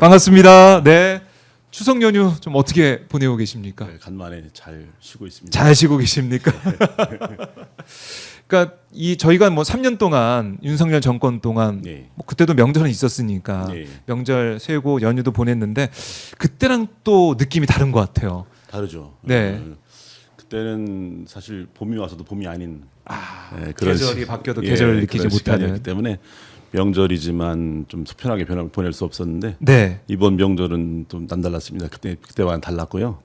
반갑습니다. 네. 추석 연휴 좀 어떻게 보내고 계십니까? 네, 간만에 잘 쉬고 있습니다. 잘 쉬고 계십니까? 그러니까 저희가 뭐 3년 동안 윤석열 정권 동안 네. 뭐 그때도 명절은 있었으니까 네. 명절 세고 연휴도 보냈는데 그때랑 또 느낌이 다른 것 같아요. 다르죠. 네. 그때는 사실 봄이 와서도 봄이 아닌 계절이 바뀌어도 계절을 느끼지 그런 못하는. 시간이었기 때문에 명절이지만 좀 편하게 보낼 수 없었는데 네. 이번 명절은 좀 남달랐습니다. 그때와는 달랐고요.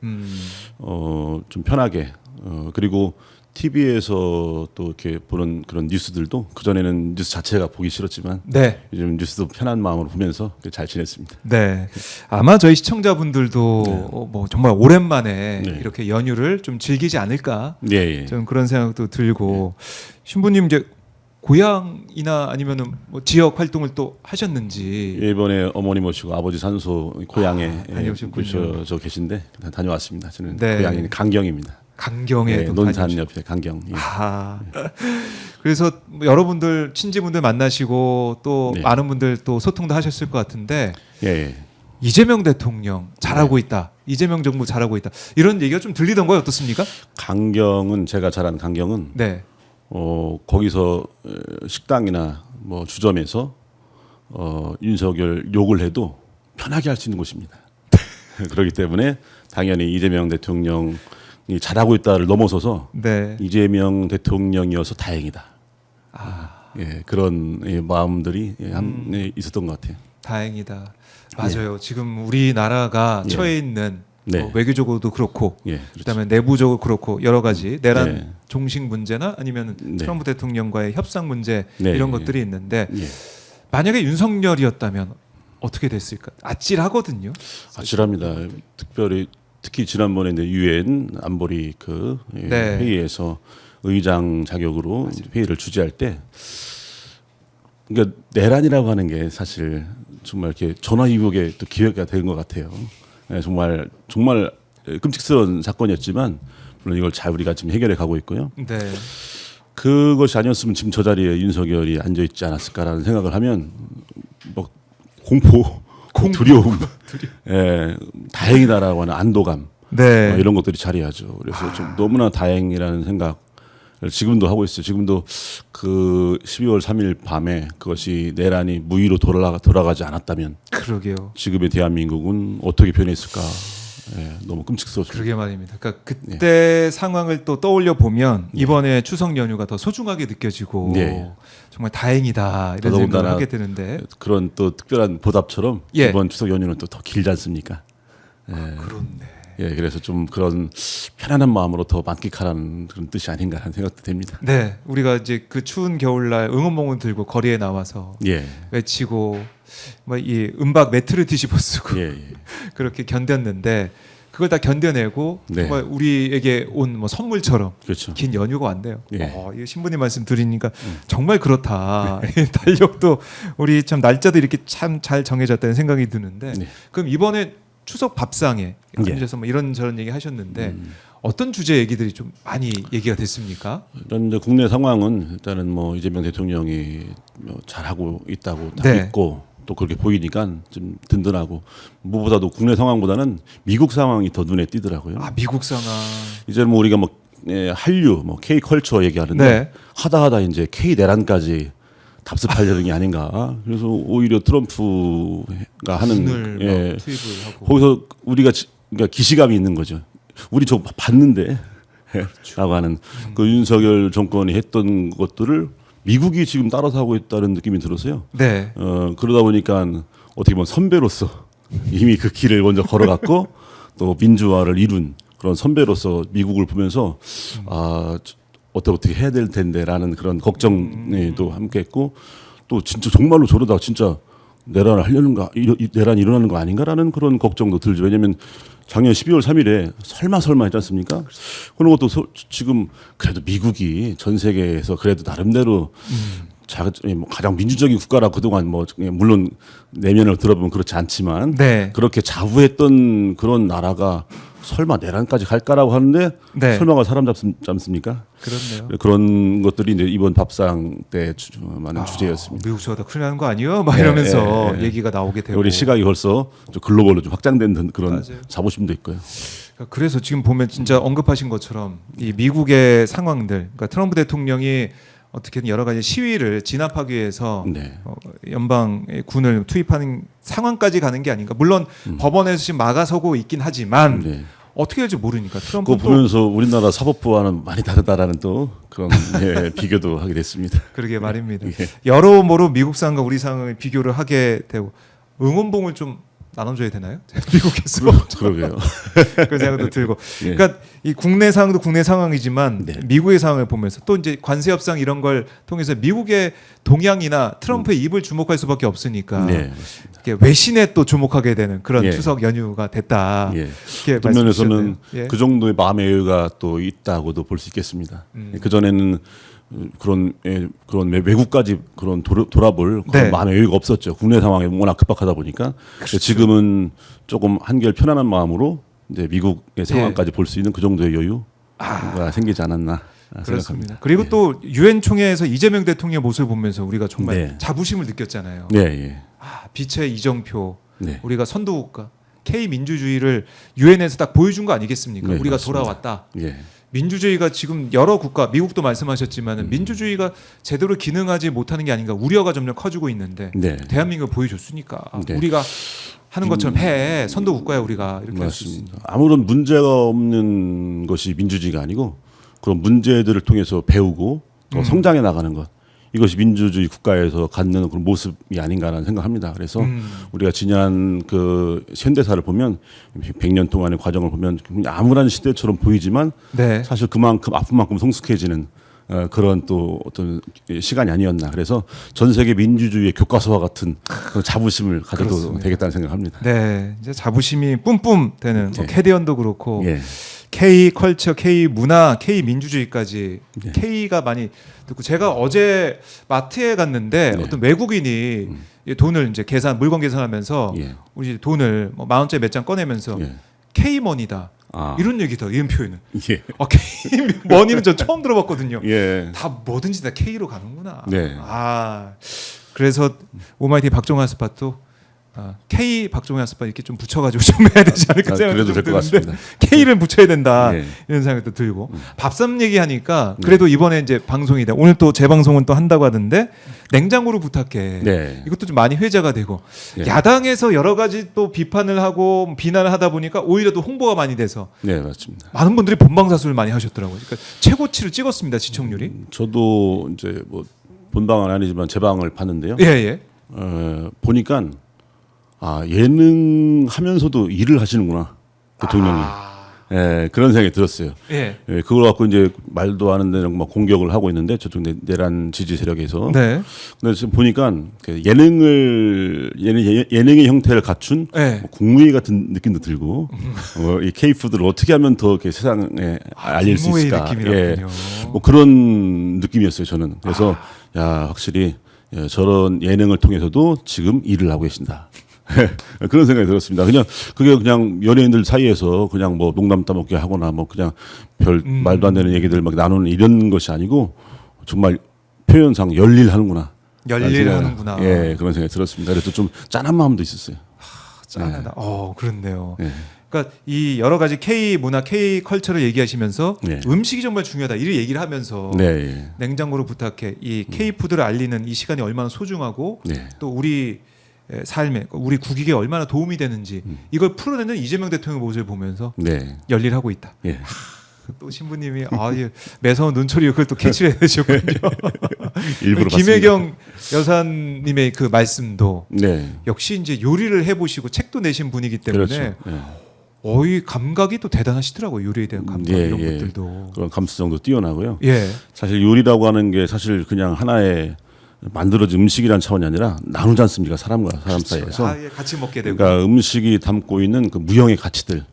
좀 편하게 그리고 TV에서 또 이렇게 보는 그런 뉴스들도 그 전에는 뉴스 자체가 보기 싫었지만 네. 요즘 뉴스도 편한 마음으로 보면서 잘 지냈습니다. 네. 아마 저희 시청자분들도 뭐 정말 오랜만에 네. 이렇게 연휴를 좀 즐기지 않을까 예, 예. 좀 그런 생각도 들고 신부님 이제 고향이나 아니면은 뭐 지역 활동을 또 하셨는지. 이번에 어머니 모시고 아버지 산소 고향에 다녀오셨군요. 모셔 계신데 다녀왔습니다. 저는 네. 고향이 강경입니다. 강경에 네, 또 논산 다녀오셨- 옆에 강경. 예. 그래서 뭐 여러분들 친지분들 만나시고 또 네. 많은 분들 또 소통도 하셨을 것 같은데 예, 예. 이재명 대통령 잘하고 있다. 이재명 정부 잘하고 있다. 이런 얘기가 좀 들리던 거예요. 어떻습니까? 강경은 제가 잘 아는 강경은 네. 거기서 식당이나 뭐 주점에서 윤석열 욕을 해도 편하게 할 수 있는 곳입니다. 그렇기 때문에 당연히 이재명 대통령이 잘하고 있다를 넘어서서 네. 이재명 대통령이어서 다행이다. 예, 그런 마음들이 있었던 것 같아요. 다행이다. 맞아요. 지금 우리나라가 예. 처해 있는 네. 뭐 외교적으로도 그렇고 예, 그렇죠. 그다음에 내부적으로 그렇고 여러 가지 내란 네. 종식 문제나 아니면 네. 트럼프 대통령과의 협상 문제 네. 이런 것들이 있는데 예. 만약에 윤석열이었다면 어떻게 됐을까? 아찔하거든요. 아찔합니다. 특히 지난번에 유엔 안보리 네. 회의에서 의장 자격으로 회의를 주재할 때, 그러니까 내란이라고 하는 게 사실 정말 이렇게 전화위복의 또 기회가 된 것 같아요. 네, 정말 끔찍스러운 사건이었지만 물론 이걸 잘 우리가 지금 해결해 가고 있고요. 네. 그것이 아니었으면 지금 저 자리에 윤석열이 앉아 있지 않았을까라는 생각을 하면 뭐 공포, 두려움, 예, 다행이다라고 하는 안도감 네. 이런 것들이 자리하죠. 그래서 좀 너무나 다행이라는 생각을 지금도 하고 있어요. 지금도 그 12월 3일 밤에 그것이 내란이 무위로 돌아가지 않았다면 그러게요. 지금의 대한민국은 어떻게 변했을까? 예, 너무 끔찍스럽습니다. 그러게 말입니다. 그러니까 그때 상황을 또 떠올려 보면 이번에 추석 연휴가 더 소중하게 느껴지고 네. 정말 다행이다 이런 더더군다나 생각을 하게 되는데 그런 또 특별한 보답처럼 예. 이번 추석 연휴는 또 더 길지 않습니까? 예. 그렇네. 예, 그래서 좀 그런 편안한 마음으로 더 만끽하라는 그런 뜻이 아닌가 하는 생각도 됩니다. 네, 우리가 이제 그 추운 겨울날 응원봉을 들고 거리에 나와서 예, 외치고 뭐 이 은박 매트를 뒤집어 쓰고 예, 예. 그렇게 견뎠는데 그걸 다 견뎌내고 네. 정말 우리에게 온 뭐 선물처럼 그렇죠. 긴 연휴가 왔네요. 예. 이 신부님 말씀 들으니까 정말 그렇다. 달력도 우리 참 날짜도 이렇게 참 잘 정해졌다는 생각이 드는데 네. 그럼 이번에 추석 밥상에 예. 앉아서 뭐 이런저런 얘기 하셨는데 어떤 주제 얘기들이 좀 많이 얘기가 됐습니까? 이런 이제 국내 상황은 일단은 뭐 이재명 대통령이 뭐 잘하고 있다고 다 네. 믿고 또 그렇게 보이니까 좀 든든하고 무엇보다도 국내 상황보다는 미국 상황이 더 눈에 띄더라고요. 미국 상황. 이제 뭐 우리가 뭐 한류, 뭐 K 컬처 얘기하는데 네. 하다 이제 K 내란까지 답습하려는 게 아닌가. 그래서 오히려 트럼프가 하는 분을 막 투입을 하고. 거기서 우리가 그러니까 기시감이 있는 거죠. 우리 저거 봤는데 라고 하는 그 윤석열 정권이 했던 것들을 미국이 지금 따라서 하고 있다는 느낌이 들었어요. 네. 그러다 보니까 어떻게 보면 선배로서 이미 그 길을 먼저 걸어갔고 또 민주화를 이룬 그런 선배로서 미국을 보면서 어떻게 해야 될 텐데라는 그런 걱정도 함께했고 또 진짜 정말로 저러다 진짜 내란을 하려는가 내란이 일어나는 거 아닌가라는 그런 걱정도 들죠. 왜냐하면 작년 12월 3일에 설마 했지 않습니까? 그런 것도 지금 그래도 미국이 전 세계에서 그래도 나름대로 가장 민주적인 국가라 그동안 뭐 물론 내면을 들어보면 그렇지 않지만 네. 그렇게 자부했던 그런 나라가 설마 내란까지 갈까라고 하는데 네. 설마가 사람 잡습니까? 그렇네요. 그런 것들이 이제 이번 밥상 때 많은 주제였습니다. 미국 저다 큰일 나는 거 아니에요? 막 예, 이러면서 예, 예. 얘기가 나오게 되고. 우리 시각이 벌써 좀 글로벌로 좀 확장된 그런 맞아요. 자부심도 있고요. 그래서 지금 보면 진짜 언급하신 것처럼 이 미국의 상황들, 그러니까 트럼프 대통령이 어떻게든 여러 가지 시위를 진압하기 위해서 네. 연방의 군을 투입하는 상황까지 가는 게 아닌가. 물론 법원에서 지금 막아서고 있긴 하지만 네. 어떻게 될지 모르니까 그거 트럼프 또 보면서 우리나라 사법부와는 많이 다르다라는 또 그런 예, 비교도 하게 됐습니다. 그러게 말입니다. 예. 여러모로 미국 상과 우리 상을 비교를 하게 되고 응원봉을 좀 나눠줘야 되나요? 미국에서 그러게요. 그 생각도 들고. 예. 그러니까 이 국내 상황도 국내 상황이지만 네. 미국의 상황을 보면서 또 이제 관세 협상 이런 걸 통해서 미국의 동향이나 트럼프의 입을 주목할 수밖에 없으니까 네. 이렇게 외신에 또 주목하게 되는 그런 예. 추석 연휴가 됐다. 예. 이렇게 어떤 면에서는 말씀 주셨네요. 예. 그 정도의 마음의 여유가 또 있다고도 볼 수 있겠습니다. 그 전에는 그런 외국까지 그런 돌아볼 그런 네. 마음의 여유가 없었죠. 국내 상황이 워낙 급박하다 보니까. 그렇죠. 지금은 조금 한결 편안한 마음으로 이제 미국의 상황까지 볼 수 있는 그 정도의 여유가 생기지 않았나 그렇습니다. 생각합니다. 그리고 또 유엔 총회에서 이재명 대통령 모습을 보면서 우리가 정말 네. 자부심을 느꼈잖아요. 네, 예. 빛의 이정표, 네. 우리가 선도국가, K 민주주의를 유엔에서 딱 보여준 거 아니겠습니까? 네, 우리가 맞습니다. 돌아왔다. 예. 민주주의가 지금 여러 국가, 미국도 말씀하셨지만 음. 민주주의가 제대로 기능하지 못하는 게 아닌가 우려가 점점 커지고 있는데 네. 대한민국을 보여줬으니까 네. 우리가 하는 것처럼 해 선도 국가야 우리가 이렇게 할 수 맞습니다. 있습니다. 아무런 문제가 없는 것이 민주주의가 아니고 그런 문제들을 통해서 배우고 또 성장해 나가는 것. 이것이 민주주의 국가에서 갖는 그런 모습이 아닌가라는 생각합니다. 그래서 우리가 지난 그 현대사를 보면 100년 동안의 과정을 보면 암울한 시대처럼 보이지만 네. 사실 그만큼 아픈 만큼 성숙해지는 그런 또 어떤 시간이 아니었나. 그래서 전 세계 민주주의의 교과서와 같은 그런 자부심을 가져도 그렇습니다. 되겠다는 생각합니다. 네, 이제 자부심이 뿜뿜 되는 뭐 네. 캐디언도 그렇고 예. K 컬처, K 문화, K 민주주의까지 네. K가 많이 듣고 제가 어제 마트에 갔는데 네. 어떤 외국인이 이 돈을 이제 물건 계산하면서 예. 우리 돈을 뭐 10,000원짜리 몇 장 꺼내면서 예. K 머니다 아. 이런 얘기다 이런 표현은. 예. K 머니는 저 처음 들어봤거든요. 예. 다 뭐든지 다 K로 가는구나. 네. 그래서 오마이티 박종환 스팟도 K 박종환 스팟 이렇게 좀 붙여가지고 좀 해야 되지 않을까 생각이 그래도 될 것 같습니다. K를 붙여야 된다 예. 이런 생각도 들고 밥삼 얘기하니까 그래도 이번에 이제 방송이다 오늘 또 재방송은 또 한다고 하던데 냉장고를 부탁해 네. 이것도 좀 많이 회자가 되고 예. 야당에서 여러 가지 또 비판을 하고 비난을 하다 보니까 오히려 또 홍보가 많이 돼서 네, 맞습니다. 많은 분들이 본방사수를 많이 하셨더라고요. 그러니까 최고치를 찍었습니다 시청률이. 저도 이제 뭐 본방은 아니지만 제 방을 봤는데요. 예예. 보니까 예능 하면서도 일을 하시는구나 대통령이. 예, 그런 생각이 들었어요. 예. 예, 그걸 갖고 이제 말도 안 되는 막 공격을 하고 있는데 저쪽 내란 지지 세력에서. 네. 근데 지금 보니까 그 예능의 형태를 갖춘 네. 뭐 국무회의 같은 느낌도 들고 이 K 푸드를 어떻게 하면 더 이렇게 세상에 알릴 수 국무회의 있을까? 느낌이라군요. 뭐 그런 느낌이었어요 저는. 그래서 야 확실히 저런 예능을 통해서도 지금 일을 하고 계신다. 그런 생각이 들었습니다. 그게 그냥 연예인들 사이에서 그냥 뭐 농담 따먹게 하거나 뭐 그냥 별 말도 안 되는 얘기들 막 나누는 이런 것이 아니고 정말 표현상 열일하는구나. 열일하는구나. 예, 그런 생각이 들었습니다. 그래서 좀 짠한 마음도 있었어요. 짠하다. 그렇네요. 예. 그러니까 이 여러 가지 K 문화, K 컬처를 얘기하시면서 네. 음식이 정말 중요하다. 이를 얘기를 하면서 네, 예. 냉장고를 부탁해. 이 K 푸드를 알리는 이 시간이 얼마나 소중하고 네. 또 우리 삶에 우리 국익에 얼마나 도움이 되는지 이걸 풀어내는 이재명 대통령 모습을 보면서 네. 열일하고 있다. 예. 또 신부님이 매서운 눈초리 그걸 또 캐치를 해주셨군요. 일부러 김혜경 여사님의 그 말씀도 네. 역시 이제 요리를 해보시고 책도 내신 분이기 때문에 그렇죠. 이 감각이 또 대단하시더라고요. 요리에 대한 감각 예, 이런 예. 것들도. 그런 감수성도 뛰어나고요. 예. 사실 요리라고 하는 게 사실 그냥 하나의 만들어진 음식이라는 차원이 아니라 나누지 않습니까? 사람과 사람 사이에서. 예, 같이 먹게 되고. 그러니까 음식이 담고 있는 그 무형의 가치들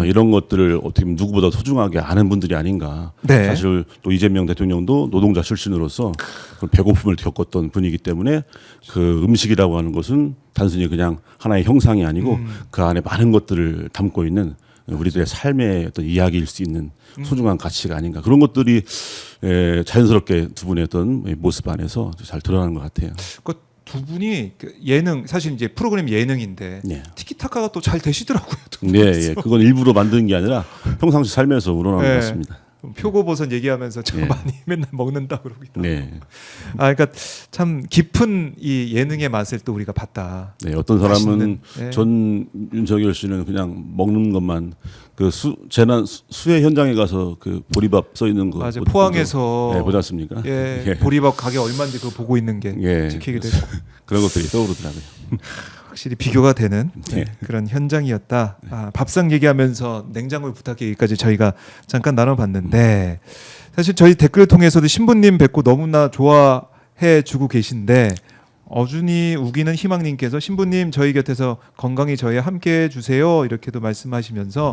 이런 것들을 어떻게 보면 누구보다 소중하게 아는 분들이 아닌가. 네. 사실 또 이재명 대통령도 노동자 출신으로서 그런 배고픔을 겪었던 분이기 때문에 그 음식이라고 하는 것은 단순히 그냥 하나의 형상이 아니고 그 안에 많은 것들을 담고 있는 우리들의 삶의 어떤 이야기일 수 있는 소중한 가치가 아닌가 그런 것들이 자연스럽게 두 분의 어떤 모습 안에서 잘 드러나는 것 같아요. 그 두 분이 그 예능 사실 이제 프로그램 예능인데 네. 티키타카가 또 잘 되시더라고요. 두 네, 분이서. 예, 그건 일부러 만드는 게 아니라 평상시 삶에서 우러나는 네. 것 같습니다. 표고버섯 얘기하면서 참 네. 많이 맨날 먹는다 그러고 있다. 네, 그러니까 참 깊은 이 예능의 맛을 또 우리가 봤다. 네, 어떤 사람은 맛있는, 네. 전 윤석열 씨는 그냥 먹는 것만 그 재난 수해 현장에 가서 그 보리밥 써 있는 거 맞아요. 포항에서 네, 보지 않습니까? 예, 예. 보리밥 가게 얼마인지 그거 보고 있는 게 예. 지키게 되고 그런 것들이 떠오르더라고요. 확실히 비교가 되는 네. 그런 현장이었다. 밥상 얘기하면서 냉장고에 부탁 얘기까지 저희가 잠깐 나눠봤는데 사실 저희 댓글을 통해서도 신부님 뵙고 너무나 좋아해 주고 계신데 어준이 우기는 희망님께서 신부님 저희 곁에서 건강히 저희와 함께해 주세요 이렇게도 말씀하시면서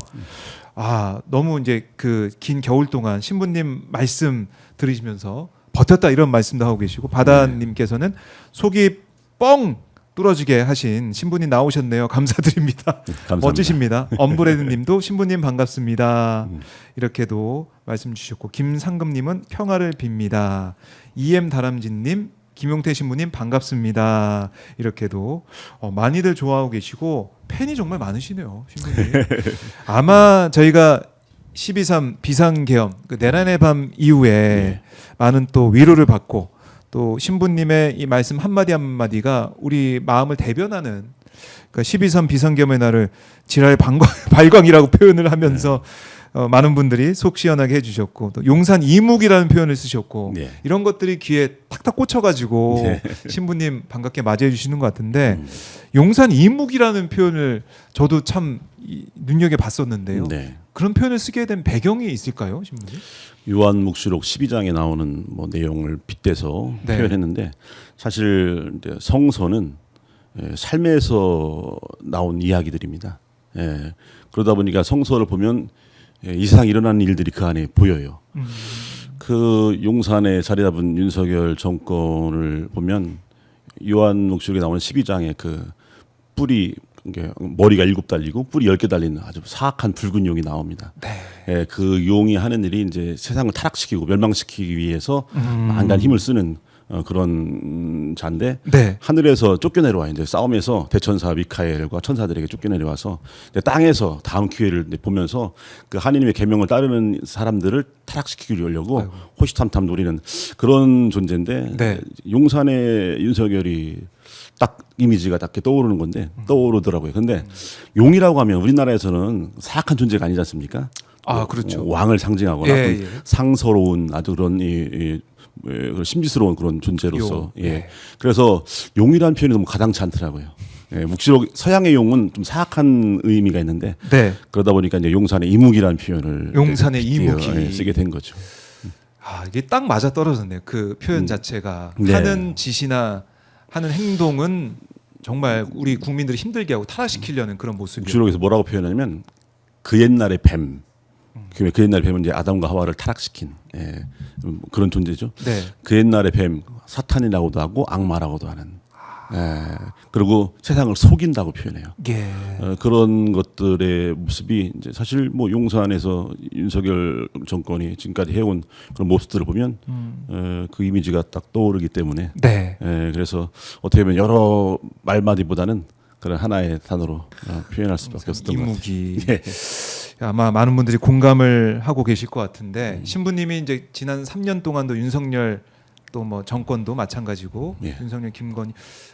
너무 이제 그 긴 겨울 동안 신부님 말씀 들으시면서 버텼다 이런 말씀도 하고 계시고 바다님께서는 속이 뻥 뚫어지게 하신 신부님 나오셨네요. 감사드립니다. 감사합니다. 멋지십니다. 엄브레드님도 신부님 반갑습니다. 이렇게도 말씀 주셨고 김상금님은 평화를 빕니다. EM 다람쥐님, 김용태 신부님 반갑습니다. 이렇게도 많이들 좋아하고 계시고 팬이 정말 많으시네요. 신부님. 아마 저희가 12.3 비상계엄 그 내란의 밤 이후에 많은 또 위로를 받고 또 신부님의 이 말씀 한마디 한마디가 우리 마음을 대변하는 그러니까 12.3 비상계엄의 날을 지랄 발광이라고 표현을 하면서 많은 분들이 속 시원하게 해주셨고 또 용산 이묵이라는 표현을 쓰셨고 네. 이런 것들이 귀에 탁탁 꽂혀가지고 네. 신부님 반갑게 맞이해 주시는 것 같은데 용산 이묵이라는 표현을 저도 참 눈여겨 봤었는데요. 네. 그런 표현을 쓰게 된 배경이 있을까요, 신부님? 요한묵시록 12장에 나오는 뭐 내용을 빗대서 네. 표현했는데 사실 이제 성서는 삶에서 나온 이야기들입니다. 그러다 보니까 성서를 보면 이 세상에 일어나는 일들이 그 안에 보여요. 그 용산에 자리 잡은 윤석열 정권을 보면 요한묵시록에 나오는 12장에 그 뿔이 이게 머리가 7 달리고 뿔이 10개 달리는 아주 사악한 붉은 용이 나옵니다. 네. 그 용이 하는 일이 이제 세상을 타락시키고 멸망시키기 위해서 만간 힘을 쓰는 그런 자인데 네. 하늘에서 쫓겨내려와 이제 싸움에서 대천사 미카엘과 천사들에게 쫓겨내려와서 이제 땅에서 다음 기회를 보면서 그 하느님의 계명을 따르는 사람들을 타락시키려고 호시탐탐 노리는 그런 존재인데 네. 용산의 윤석열이 딱 이미지가 딱 떠오르는 건데 떠오르더라고요. 근데 용이라고 하면 우리나라에서는 사악한 존재가 아니지 않습니까? 그렇죠. 왕을 상징하거나 예, 어떤 예. 상서로운 아주 그런 신비스러운 그런 존재로서 용. 예. 그래서 용이라는 표현이 너무 가당치 않더라고요. 묵시록 서양의 용은 좀 사악한 의미가 있는데 네. 그러다 보니까 이제 용산의 이묵이라는 표현을 용산의 빗대어, 이묵이. 쓰게 된 거죠. 이게 딱 맞아 떨어졌네요. 그 표현 자체가 네. 하는 짓이나 하는 행동은 정말 우리 국민들을 힘들게 하고 타락시키려는 그런 모습이에요. 묵시록에서 뭐라고 표현하냐면 그 옛날의 뱀. 그 옛날 뱀은 이제 아담과 하와를 타락시킨 그런 존재죠. 네. 그 옛날의 뱀 사탄이라고도 하고 악마라고도 하는. 그리고 세상을 속인다고 표현해요. 예. 그런 것들의 모습이 이제 사실 뭐 용산에서 윤석열 정권이 지금까지 해온 그런 모습들을 보면 그 이미지가 딱 떠오르기 때문에 네. 그래서 어떻게 보면 여러 말마디보다는 그런 하나의 단어로 표현할 수밖에 없었던 것 같아요. 이묵이. 예. 아마 많은 분들이 공감을 하고 계실 것 같은데 신부님이 이제 지난 3년 동안도 윤석열 또 뭐 정권도 마찬가지고 예. 윤석열 김건희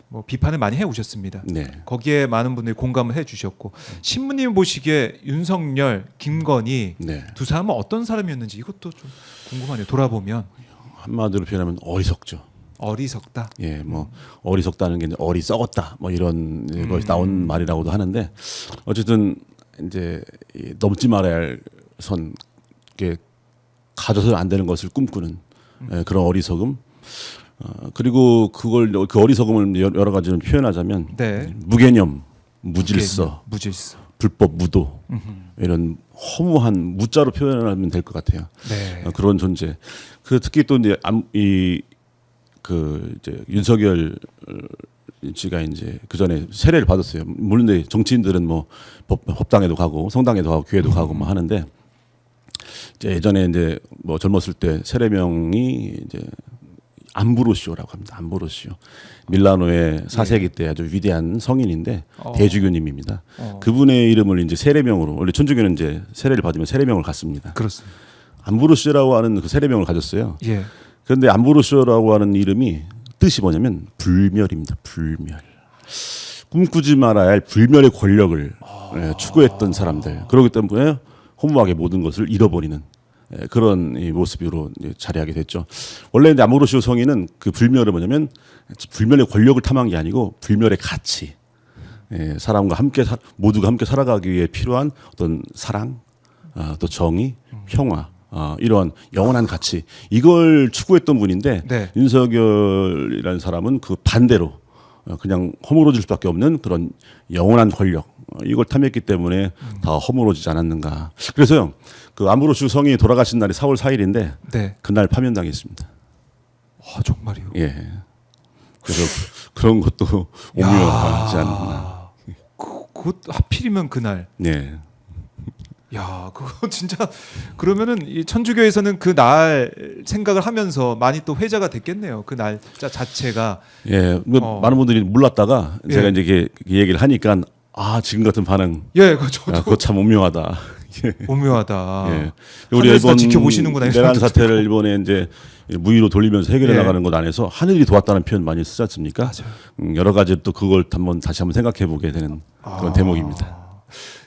뭐 비판을 많이 해 오셨습니다. 네. 거기에 많은 분들이 공감을 해 주셨고 신부님 보시기에 윤석열, 김건희 네. 두 사람은 어떤 사람이었는지 이것도 좀 궁금하네요. 돌아보면 한마디로 표현하면 어리석죠. 어리석다. 예, 뭐 어리석다는 게 이제 어리석었다, 뭐 이런 것이 나온 말이라고도 하는데 어쨌든 이제 이 넘지 말아야 할 선, 게 가져서는 안 되는 것을 꿈꾸는 그런 어리석음. 그리고 그 어리석음을 여러 가지로 표현하자면 네. 무개념, 무질서, 무질서. 불법 무도 이런 허무한 무자로 표현하면 될 것 같아요. 네. 그런 존재. 그 특히 또 이제 이제 윤석열 씨가 이제 그 전에 세례를 받았어요. 물론 이제 정치인들은 뭐 법당에도 가고 성당에도 가고 교회도 가고 뭐 하는데 이제 예전에 이제 뭐 젊었을 때 세례명이 이제 암브로시오라고 합니다. 암브로시오. 밀라노의 4세기 때 아주 위대한 성인인데 대주교님입니다. 그분의 이름을 이제 세례명으로 원래 천주교는 이제 세례를 받으면 세례명을 갖습니다. 그렇습니다. 암브로시오라고 하는 그 세례명을 가졌어요. 예. 그런데 암브로시오라고 하는 이름이 뜻이 뭐냐면 불멸입니다. 불멸. 꿈꾸지 말아야 할 불멸의 권력을 추구했던 사람들. 그렇기 때문에 허무하게 모든 것을 잃어버리는 그런 이 모습으로 이제 자리하게 됐죠. 원래 이제 암브로시오 성인은 그 불멸은 뭐냐면 불멸의 권력을 탐한 게 아니고 불멸의 가치. 사람과 함께 모두가 함께 살아가기 위해 필요한 어떤 사랑, 또 정의, 평화. 이런 영원한 가치 이걸 추구했던 분인데 네. 윤석열이라는 사람은 그 반대로 그냥 허물어질 수밖에 없는 그런 영원한 권력 이걸 탐했기 때문에 다 허물어지지 않았는가. 그래서요 그 암브로시오 성이 돌아가신 날이 4월 4일인데 네. 그날 파면당했습니다. 정말이요. 예. 그래서 그런 것도 오묘하지 않나. 그것 하필이면 그날. 네. 야, 그거 진짜 그러면은 이 천주교에서는 그 날 생각을 하면서 많이 또 회자가 됐겠네요. 그 날짜 자체가. 예. 많은 분들이 몰랐다가 제가 이제 이렇게 얘기를 하니까 지금 같은 반응. 예, 저도 그거 참 오묘하다. 오묘하다. 예. 우리 일본 지켜보시는구나. 내란 사태를 이번에 이제 무위로 돌리면서 해결해 나가는 것 안에서 하늘이 도왔다는 표현 많이 쓰지 않습니까? 맞아요. 여러 가지 또 그걸 다시 한번 생각해 보게 되는 그런 대목입니다.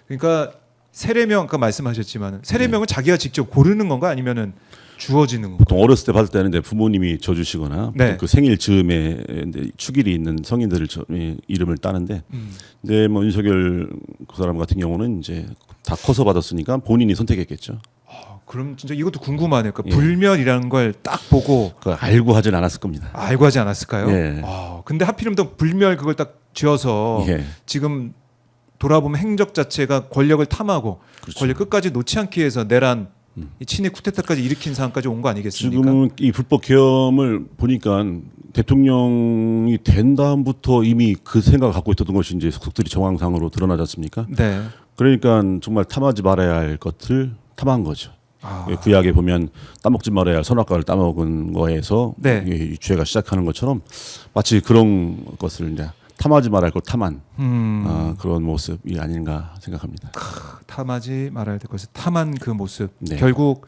그러니까 세례명 아까 말씀하셨지만 세례명은 자기가 직접 고르는 건가 아니면은 주어지는 건가? 보통 어렸을 때 받을 때는 이제 부모님이 져주시거나 네. 그 생일 즈음에 이제 축일이 있는 성인들을 이름을 따는데 이제 뭐 윤석열 그 사람 같은 경우는 이제 다 커서 받았으니까 본인이 선택했겠죠. 그럼 진짜 이것도 궁금하네요. 그러니까 불멸이라는 걸 딱 보고 그걸 알고 하진 않았을 겁니다. 알고 하지 않았을까요? 예. 근데 하필이면 또 불멸 그걸 딱 지어서 예. 지금 돌아보면 행적 자체가 권력을 탐하고 그렇죠. 권력 끝까지 놓지 않기 위해서 내란 이 친일 쿠데타까지 일으킨 상황까지 온 거 아니겠습니까? 지금은 이 불법 계엄을 보니까 대통령이 된 다음부터 이미 그 생각을 갖고 있었던 것이 이제 속속들이 정황상으로 드러나지 않습니까? 네. 그러니까 정말 탐하지 말아야 할 것을 탐한 거죠. 구약에 보면 따먹지 말아야 할 선악과를 따먹은 거에서 네. 이 죄가 시작하는 것처럼 마치 그런 것을 이제 탐하지 말아야 할 것 탐한 그런 모습이 아닌가 생각합니다. 탐하지 말아야 될 것을 탐한 그 모습 네. 결국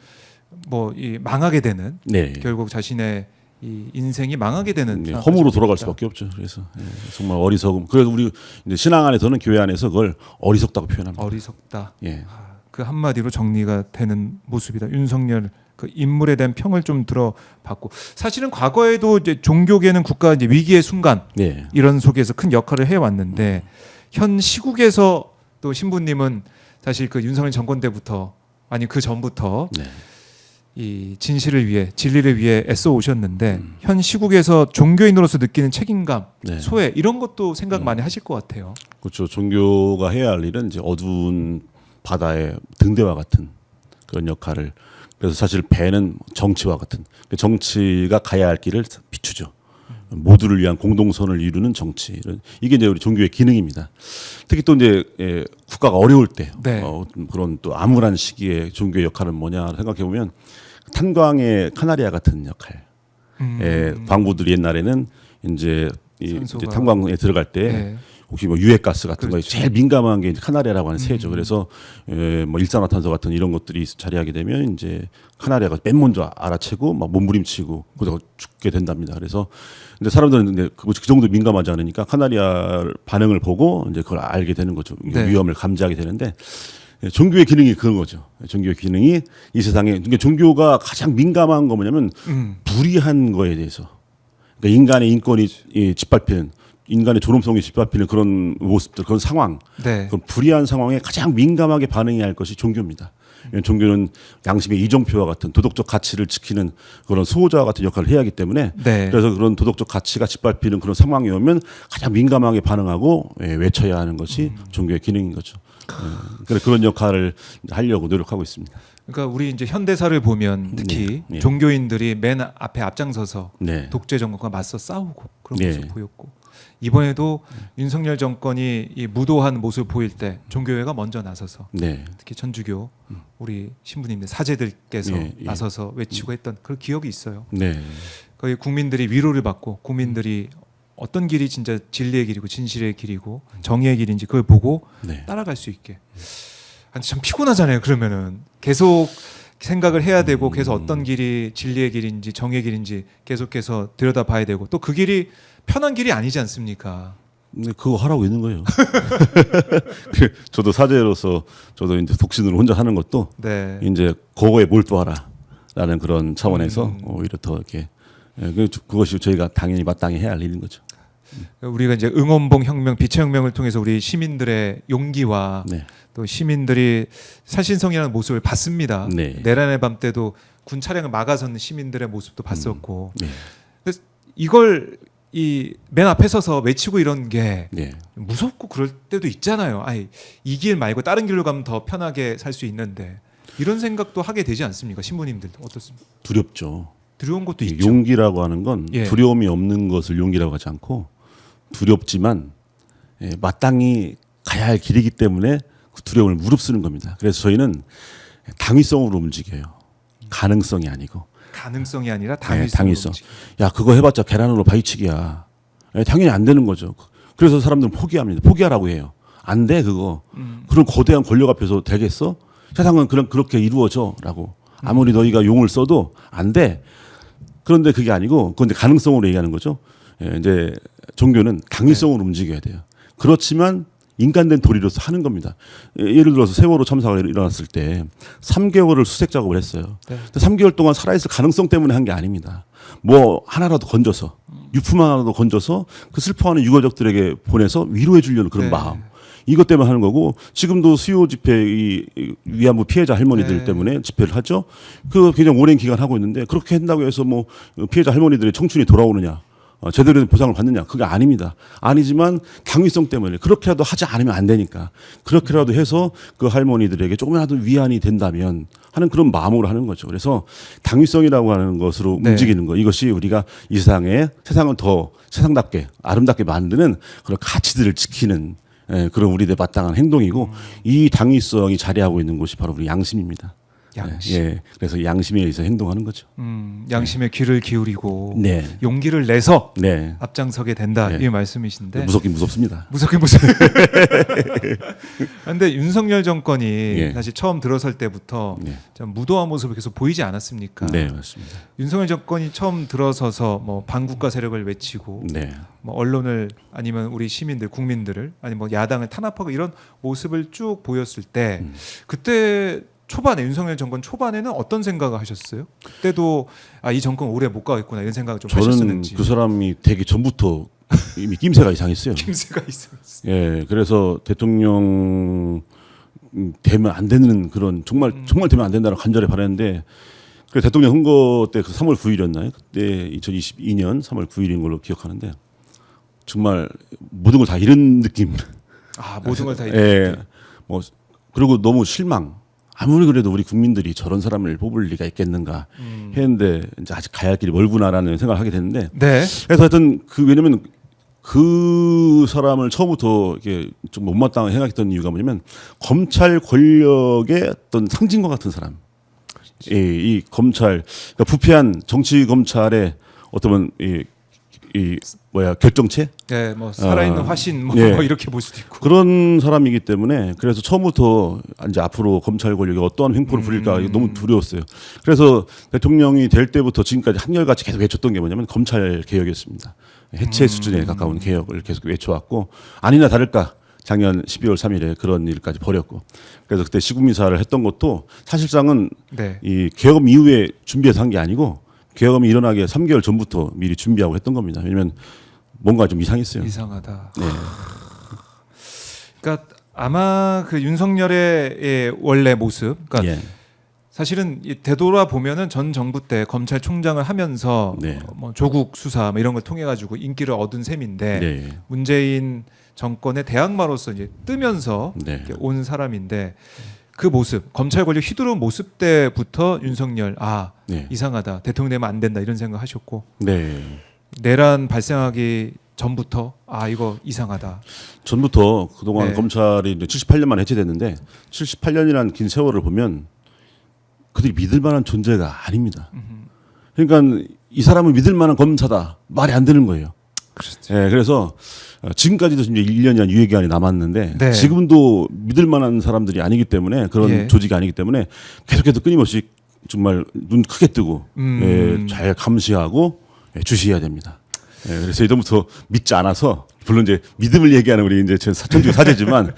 뭐 이 망하게 되는 네. 결국 자신의 이 인생이 망하게 되는 네, 상황까지 허무로 돌아갈 옵니다. 수밖에 없죠. 그래서 정말 어리석음. 그래서 우리 이제 신앙 안에서는 교회 안에서 그걸 어리석다고 표현합니다. 어리석다. 예. 그 한마디로 정리가 되는 모습이다. 윤석열 그 인물에 대한 평을 좀 들어봤고 사실은 과거에도 이제 종교계는 국가 이제 위기의 순간 네. 이런 속에서 큰 역할을 해왔는데 현 시국에서 또 신부님은 사실 그 윤석열 정권 때부터 아니 그 전부터 네. 이 진실을 위해 진리를 위해 애써 오셨는데 현 시국에서 종교인으로서 느끼는 책임감, 네. 소외 이런 것도 생각 많이 하실 것 같아요. 그렇죠. 종교가 해야 할 일은 이제 어두운 바다의 등대와 같은 그런 역할을. 그래서 사실 배는 정치와 같은 정치가 가야 할 길을 비추죠. 모두를 위한 공동선을 이루는 정치. 이게 이제 우리 종교의 기능입니다. 특히 또 이제 국가가 어려울 때 네. 그런 또 암울한 시기에 종교의 역할은 뭐냐 생각해 보면 탄광의 카나리아 같은 역할. 광부들이 옛날에는 이제 이제 탄광에 들어갈 때 네. 혹시 뭐 유해가스 같은 그렇죠. 거에 제일 민감한 게 이제 카나리아라고 하는 새죠. 그래서 뭐 일산화탄소 같은 이런 것들이 자리하게 되면 이제 카나리아가 맨 먼저 알아채고 막 몸부림치고 그러다가 죽게 된답니다. 그래서 근데 사람들은 이제 그 정도 민감하지 않으니까 카나리아 반응을 보고 이제 그걸 알게 되는 거죠. 네. 위험을 감지하게 되는데 종교의 기능이 그런 거죠. 종교의 기능이 이 세상에 그러니까 종교가 가장 민감한 거 뭐냐면 불의한 거에 대해서 그러니까 인간의 인권이 짓밟히는 인간의 존엄성이 짓밟히는 그런 모습들, 그런 상황, 네. 그런 불의한 상황에 가장 민감하게 반응해야 할 것이 종교입니다. 종교는 양심의 이정표와 같은 도덕적 가치를 지키는 그런 수호자와 같은 역할을 해야 하기 때문에 네. 그래서 그런 도덕적 가치가 짓밟히는 그런 상황이 오면 가장 민감하게 반응하고 외쳐야 하는 것이 종교의 기능인 거죠. 그래서 그런 역할을 하려고 노력하고 있습니다. 그러니까 우리 이제 현대사를 보면 특히 네. 종교인들이 맨 앞에 앞장서서 네. 독재 정권과 맞서 싸우고 그런 네. 모습 보였고 이번에도 윤석열 정권이 이 무도한 모습을 보일 때 종교회가 먼저 나서서 네. 특히 천주교 우리 신부님들 사제들께서 예, 예. 나서서 외치고 했던 그런 기억이 있어요. 네. 거의 국민들이 위로를 받고 국민들이 어떤 길이 진짜 진리의 길이고 진실의 길이고 정의의 길인지 그걸 보고 네. 따라갈 수 있게. 아니, 참 피곤하잖아요. 그러면은 계속 생각을 해야 되고 계속 어떤 길이 진리의 길인지 정의의 길인지 계속해서 들여다봐야 되고 또 그 길이 편한 길이 아니지 않습니까? 근데 그거 하라고 있는 거예요. 저도 사제로서 저도 이제 독신으로 혼자 하는 것도 네. 이제 그거에 몰두하라라는 그런 차원에서 오히려 더 이렇게 그것이 저희가 당연히 마땅히 해야 할 일인 거죠. 우리가 이제 응원봉 혁명, 빛의 혁명을 통해서 우리 시민들의 용기와 네. 또 시민들이 살신성이라는 모습을 봤습니다. 네. 내란의 밤 때도 군 차량을 막아서는 시민들의 모습도 봤었고, 네. 그래서 이걸 이 맨 앞에 서서 외치고 이런 게 네. 무섭고 그럴 때도 있잖아요. 아이, 이 길 말고 다른 길로 가면 더 편하게 살 수 있는데 이런 생각도 하게 되지 않습니까? 신부님들도 어떻습니까? 두렵죠. 두려운 것도 있죠. 용기라고 하는 건 예. 두려움이 없는 것을 용기라고 하지 않고 두렵지만 마땅히 가야 할 길이기 때문에 그 두려움을 무릅쓰는 겁니다. 그래서 저희는 당위성으로 움직여요. 가능성이 아니고. 가능성이 아니라 당위성. 당위성. 야 그거 해봤자 계란으로 바위치기야. 당연히 안 되는 거죠. 그래서 사람들은 포기합니다. 포기하라고 해요. 안 돼 그거. 그런 거대한 권력 앞에서 되겠어? 세상은 그렇게 이루어져라고. 아무리 너희가 용을 써도 안 돼. 그런데 그게 아니고 그건 이제 가능성으로 얘기하는 거죠. 이제 종교는 당위성으로 움직여야 돼요. 그렇지만 인간된 도리로서 하는 겁니다. 예를 들어서 세월호 참사가 일어났을 때 3개월을 수색 작업을 했어요. 네. 3개월 동안 살아있을 가능성 때문에 한 게 아닙니다. 뭐 하나라도 건져서 유품 하나라도 건져서 그 슬퍼하는 유가족들에게 보내서 위로해 주려는 그런 네. 마음. 이것 때문에 하는 거고 지금도 수요 집회 이 위안부 피해자 할머니들 네. 때문에 집회를 하죠. 그 그냥 오랜 기간 하고 있는데 그렇게 한다고 해서 뭐 피해자 할머니들의 청춘이 돌아오느냐 제대로 된 보상을 받느냐 그게 아닙니다. 아니지만 당위성 때문에 그렇게라도 하지 않으면 안 되니까 그렇게라도 해서 그 할머니들에게 조금이라도 위안이 된다면 하는 그런 마음으로 하는 거죠. 그래서 당위성이라고 하는 것으로 네. 움직이는 거 이것이 우리가 이 세상을 더 세상답게 아름답게 만드는 그런 가치들을 지키는 그런 우리들의 마땅한 행동이고 이 당위성이 자리하고 있는 곳이 바로 우리 양심입니다. 양심. 예, 그래서 양심에 의해서 행동하는 거죠. 양심의 귀를 기울이고 네. 용기를 내서 네. 앞장서게 된다 네. 이 말씀이신데 무섭긴 무섭습니다. 무섭게. 그런데 윤석열 정권이 사실 처음 들어설 때부터 네. 좀 무도한 모습을 계속 보이지 않았습니까? 네, 맞습니다. 윤석열 정권이 처음 들어서서 뭐 반국가 세력을 외치고 네. 뭐 언론을 아니면 우리 시민들 국민들을 아니면 뭐 야당을 탄압하고 이런 모습을 쭉 보였을 때 그때 초반에 윤석열 정권 초반에는 어떤 생각을 하셨어요? 그때도 이 정권 오래 못 가겠구나 이런 생각을 좀 저는 하셨었는지. 그 사람이 되기 전부터 이미 낌새가 이상했어요. 김새가 있었어요. 예, 그래서 대통령 되면 안 되는 그런 정말 되면 안 된다는 간절히 바랐는데 그 대통령 선거 때 그 3월 9일이었나요? 그때 2022년 3월 9일인 걸로 기억하는데 정말 모든 걸 다 잃은 느낌. 모든 걸 다 예, 뭐 그리고 너무 실망. 아무리 그래도 우리 국민들이 저런 사람을 뽑을 리가 있겠는가 했는데 이제 아직 가야 할 길이 멀구나라는 생각을 하게 됐는데 네. 그래서 하여튼 왜냐면 그 사람을 처음부터 이렇게 좀 못마땅하게 생각했던 이유가 뭐냐면 검찰 권력의 어떤 상징과 같은 사람. 이 검찰 그러니까 부패한 정치 검찰의 어떤 결정체 네, 뭐 살아있는 화신 뭐 예. 이렇게 볼 수도 있고. 그런 사람이기 때문에 그래서 처음부터 이제 앞으로 검찰 권력이 어떠한 횡포를 부릴까 너무 두려웠어요. 그래서 대통령이 될 때부터 지금까지 한결같이 계속 외쳤던 게 뭐냐면 검찰 개혁이었습니다. 해체 수준에 가까운 개혁을 계속 외쳐왔고 아니나 다를까 작년 12월 3일에 그런 일까지 벌였고 그래서 그때 시국민사를 했던 것도 사실상은 네. 이 개혁 이후에 준비해서 한 게 아니고 계엄이 일어나기 3개월 전부터 미리 준비하고 했던 겁니다. 왜냐하면 뭔가 좀 이상했어요. 이상하다. 네. 그러니까 아마 그 윤석열의 원래 모습, 그러니까 예. 사실은 되돌아 보면은 전 정부 때 검찰총장을 하면서 네. 뭐 조국 수사 뭐 이런 걸 통해 가지고 인기를 얻은 셈인데 네. 문재인 정권의 대항마로서 이제 뜨면서 네. 이렇게 온 사람인데 그 모습, 검찰 권력 휘두르는 모습 때부터 윤석열 네. 이상하다, 대통령 되면 안 된다 이런 생각 하셨고 네. 내란 발생하기 전부터 이거 이상하다. 전부터 그동안 네. 검찰이 이제 78년 만에 해체됐는데 78년이라는 긴 세월을 보면 그들이 믿을 만한 존재가 아닙니다. 그러니까 이 사람은 믿을 만한 검사다. 말이 안 되는 거예요. 그렇죠. 예, 그래서 지금까지도 이제 1년이란 유예 기간이 남았는데 네. 지금도 믿을 만한 사람들이 아니기 때문에 그런 예. 조직이 아니기 때문에 계속해서 끊임없이 정말 눈 크게 뜨고 잘 감시하고 주시해야 됩니다. 예, 그래서 이전부터 믿지 않아서 물론 이제 믿음을 얘기하는 우리 이제 사천주 사제지만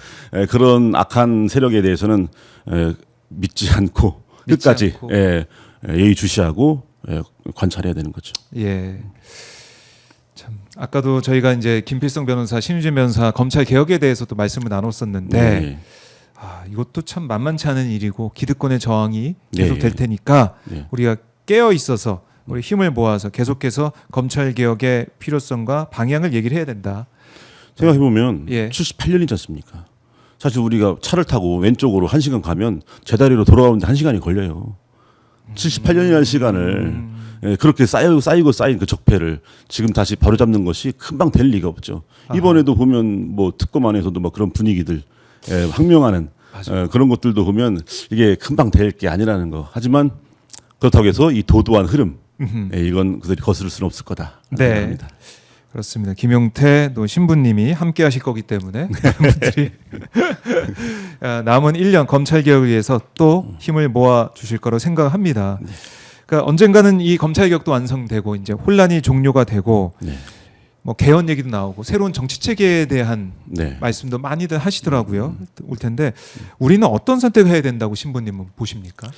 그런 악한 세력에 대해서는 믿지 않고 끝까지 않고. 예의주시하고 관찰해야 되는 거죠. 예. 참 아까도 저희가 이제 김필성 변호사, 신유진 변호사 검찰 개혁에 대해서도 말씀을 나눴었는데 네. 이것도 참 만만치 않은 일이고 기득권의 저항이 계속 네. 될 테니까 네. 우리가 깨어 있어서 우리 힘을 모아서 계속해서 검찰 개혁의 필요성과 방향을 얘기를 해야 된다. 생각해 보면 예. 78년이지 않습니까? 사실 우리가 차를 타고 왼쪽으로 1시간 가면 제다리로 돌아오는데 1시간이 걸려요. 78년이라는 시간을 그렇게 쌓이고 쌓인 그 적폐를 지금 다시 바로잡는 것이 금방 될 리가 없죠. 이번에도 보면 뭐 특검 안에서도 뭐 그런 분위기들 항명하는 그런 것들도 보면 이게 금방 될 게 아니라는 거. 하지만 그렇다고 해서 이 도도한 흐름 이건 그들이 거스를 수는 없을 거다. 네. 생각합니다. 그렇습니다. 김용태 또 신부님이 함께 하실 거기 때문에 여러분들이 남은 1년 검찰 개혁을 위해서 또 힘을 모아 주실 거라고 생각합니다. 그러니까 언젠가는 이 검찰 개혁도 완성되고 이제 혼란이 종료가 되고 네. 뭐 개헌 얘기도 나오고 새로운 정치 체계에 대한 네. 말씀도 많이들 하시더라고요. 올 텐데 우리는 어떤 선택을 해야 된다고 신부님은 보십니까?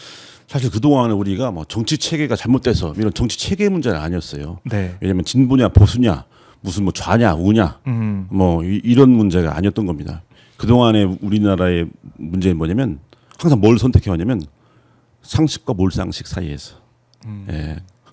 사실 그동안에 우리가 뭐 정치 체계가 잘못돼서 이런 정치 체계 문제는 아니었어요. 네. 왜냐하면 진보냐 보수냐 무슨 뭐 좌냐 우냐 뭐 이런 문제가 아니었던 겁니다. 그동안에 우리나라의 문제는 뭐냐면 항상 뭘 선택해 왔냐면 상식과 몰상식 사이에서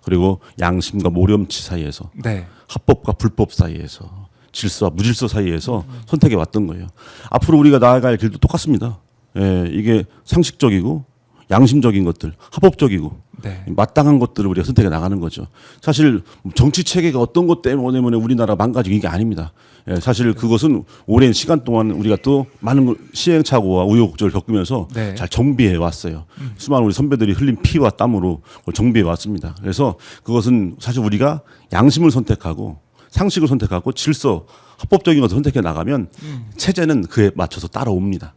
그리고 양심과 모렴치 사이에서 네. 합법과 불법 사이에서 질서와 무질서 사이에서 선택해 왔던 거예요. 앞으로 우리가 나아갈 길도 똑같습니다. 이게 상식적이고 양심적인 것들, 합법적이고 네. 마땅한 것들을 우리가 선택해 나가는 거죠. 사실 정치 체계가 어떤 것 때문에 우리나라 망가지고 이게 아닙니다. 사실 그것은 오랜 시간 동안 우리가 또 많은 시행착오와 우여곡절을 겪으면서 네. 잘 정비해 왔어요. 수많은 우리 선배들이 흘린 피와 땀으로 그걸 정비해 왔습니다. 그래서 그것은 사실 우리가 양심을 선택하고 상식을 선택하고 질서, 합법적인 것을 선택해 나가면 체제는 그에 맞춰서 따라옵니다.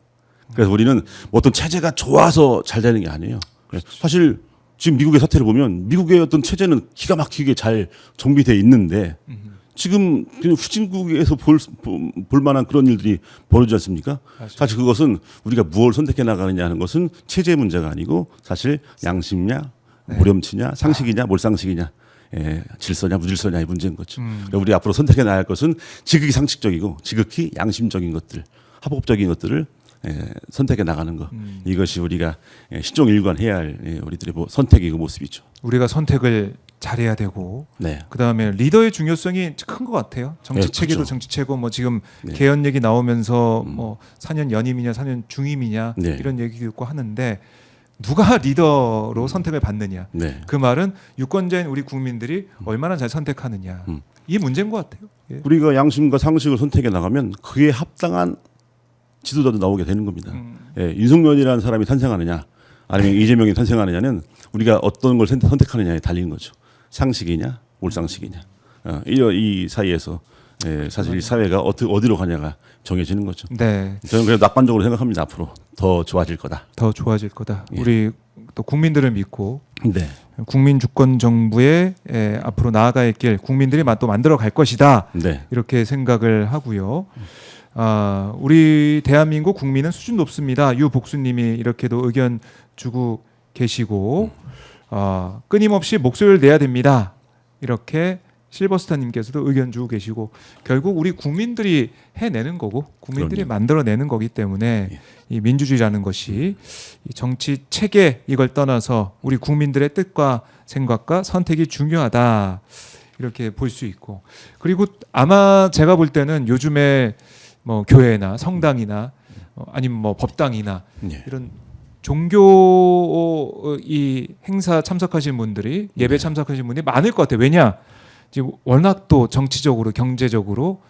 그래서 우리는 어떤 체제가 좋아서 잘 되는 게 아니에요. 사실 지금 미국의 사태를 보면 미국의 어떤 체제는 기가 막히게 잘 정비돼 있는데 지금 그냥 후진국에서 볼 만한 그런 일들이 벌어지지 않습니까? 맞아요. 사실 그것은 우리가 무엇을 선택해 나가느냐 하는 것은 체제의 문제가 아니고 사실 양심이냐, 모렴치냐, 상식이냐, 몰상식이냐, 질서냐, 무질서냐의 문제인 거죠. 그러니까 우리 앞으로 선택해 나갈 것은 지극히 상식적이고 지극히 양심적인 것들, 합법적인 것들을 선택해 나가는 것. 이것이 우리가 신종일관 해야 할 우리들의 선택이고 모습이죠. 우리가 선택을 잘해야 되고 네. 그다음에 리더의 중요성이 큰 것 같아요. 정치 네, 체계도 그렇죠. 정치 체고 뭐 지금 네. 개헌 얘기 나오면서 뭐 4년 연임이냐 4년 중임이냐 네. 이런 얘기도 있고 하는데 누가 리더로 선택을 받느냐. 네. 그 말은 유권자인 우리 국민들이 얼마나 잘 선택하느냐. 이 문제인 것 같아요. 예. 우리가 양심과 상식을 선택해 나가면 그에 합당한 지도자도 나오게 되는 겁니다. 윤석열이라는 사람이 탄생하느냐 아니면 이재명이 탄생하느냐는 우리가 어떤 걸 선택하느냐에 달린 거죠. 상식이냐 몰상식이냐 이 사이에서 사실 이 사회가 어디로 가냐가 정해지는 거죠. 네. 저는 그래도 낙관적으로 생각합니다. 앞으로 더 좋아질 거다. 더 좋아질 거다. 예. 우리 또 국민들을 믿고 네. 국민 주권 정부의 앞으로 나아갈 길 국민들이 또 만들어 갈 것이다. 네. 이렇게 생각을 하고요. 우리 대한민국 국민은 수준 높습니다. 유복수님이 이렇게도 의견 주고 계시고 끊임없이 목소리를 내야 됩니다. 이렇게 실버스타님께서도 의견 주고 계시고 결국 우리 국민들이 해내는 거고 국민들이 그럼요. 만들어내는 거기 때문에 이 민주주의라는 것이 이 정치 체계 이걸 떠나서 우리 국민들의 뜻과 생각과 선택이 중요하다. 이렇게 볼 수 있고 그리고 아마 제가 볼 때는 요즘에 뭐 교회나 성당이나 아니면 뭐 법당이나 네. 이런 종교 이 행사 참석하신 분들이 예배 참석하신 분들이 많을 것 같아요. 왜냐? 지금 워낙 또 정치적으로 경제적으로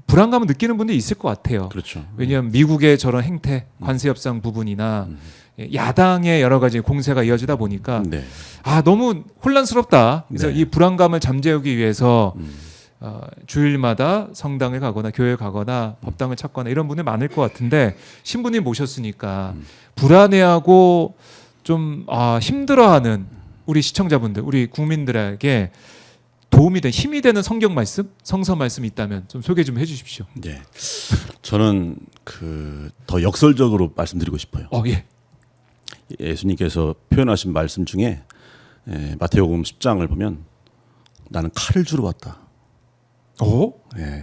불안감을 느끼는 분들이 있을 것 같아요. 그렇죠. 왜냐하면 미국의 저런 행태, 관세 협상 부분이나 야당의 여러 가지 공세가 이어지다 보니까 네. 너무 혼란스럽다. 그래서 네. 이 불안감을 잠재우기 위해서 주일마다 성당을 가거나 교회에 가거나 법당을 찾거나 이런 분들 많을 것 같은데 신부님 모셨으니까 불안해하고 좀 힘들어하는 우리 시청자분들, 우리 국민들에게 도움이 된 힘이 되는 성경 말씀, 성서 말씀이 있다면 좀 소개 좀 해주십시오. 네. 저는 더 역설적으로 말씀드리고 싶어요. 예. 예수님께서 표현하신 말씀 중에 마태복음 10장을 보면 나는 칼을 주러 왔다.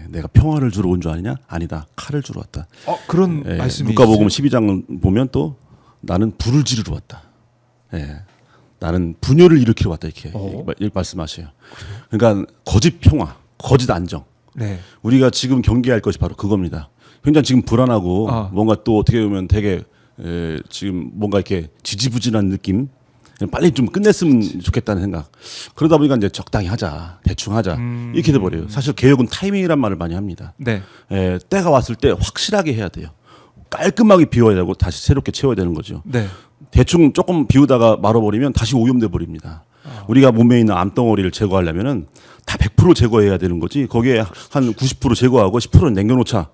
내가 평화를 주러 온 줄 아니냐? 아니다. 칼을 주러 왔다. 그런 말씀이 누가복음 있어요? 12장 보면 또 나는 불을 지르러 왔다. 나는 분열을 일으키러 왔다 이렇게 말씀하셔요. 그러니까 거짓 평화, 거짓 안정. 네. 우리가 지금 경계할 것이 바로 그겁니다. 굉장히 지금 불안하고 뭔가 또 어떻게 보면 되게 지금 뭔가 이렇게 지지부진한 느낌. 빨리 좀 끝냈으면 좋겠다는 생각. 그러다 보니까 이제 적당히 하자, 대충 하자 이렇게 돼버려요. 사실 개혁은 타이밍이란 말을 많이 합니다. 네. 때가 왔을 때 확실하게 해야 돼요. 깔끔하게 비워야 되고 다시 새롭게 채워야 되는 거죠. 네. 대충 조금 비우다가 말아버리면 다시 오염돼 버립니다. 우리가 몸에 있는 암덩어리를 제거하려면은 다 100% 제거해야 되는 거지. 거기에 한 90% 제거하고 10%는 남겨놓자.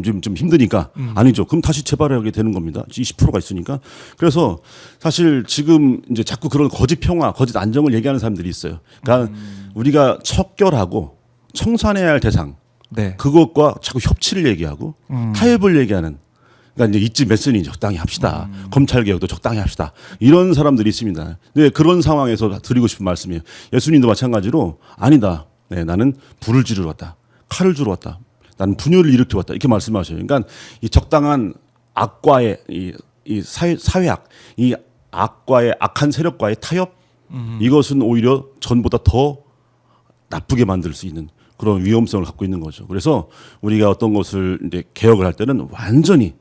좀 힘드니까 아니죠. 그럼 다시 재발하게 되는 겁니다. 20%가 있으니까. 그래서 사실 지금 이제 자꾸 그런 거짓 평화, 거짓 안정을 얘기하는 사람들이 있어요. 그러니까 우리가 척결하고 청산해야 할 대상, 네. 그것과 자꾸 협치를 얘기하고 타협을 얘기하는. 그러니까 이제 이쯤 메시지 적당히 합시다. 검찰 개혁도 적당히 합시다. 이런 사람들이 있습니다. 네, 그런 상황에서 드리고 싶은 말씀이에요. 예수님도 마찬가지로 아니다. 나는 불을 지르러 왔다. 칼을 주러 왔다. 나는 분열을 일으켜 왔다. 이렇게 말씀하셔요. 그러니까 이 적당한 악과의 이 사회악, 이 악과의 악한 세력과의 타협, 이것은 오히려 전보다 더 나쁘게 만들 수 있는 그런 위험성을 갖고 있는 거죠. 그래서 우리가 어떤 것을 이제 개혁을 할 때는 완전히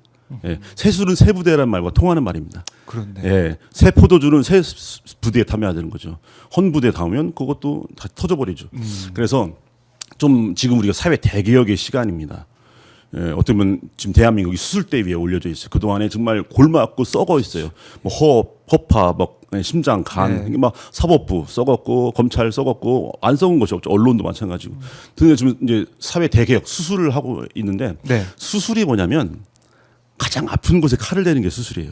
새술은 새 부대라는 말과 통하는 말입니다. 그렇네. 새 포도주는 새 부대에 담아야 되는 거죠. 헌 부대에 담으면 그것도 다 터져버리죠. 그래서 좀 지금 우리가 사회 대개혁의 시간입니다. 어떻게 보면 지금 대한민국이 수술대 위에 올려져 있어요. 그 동안에 정말 골맞고 썩어 있어요. 뭐 허파, 막 심장, 간, 막 사법부 썩었고 검찰 썩었고 안 썩은 것이 없죠. 언론도 마찬가지고. 근데 지금 이제 사회 대개혁 수술을 하고 있는데 수술이 뭐냐면 가장 아픈 곳에 칼을 대는 게 수술이에요.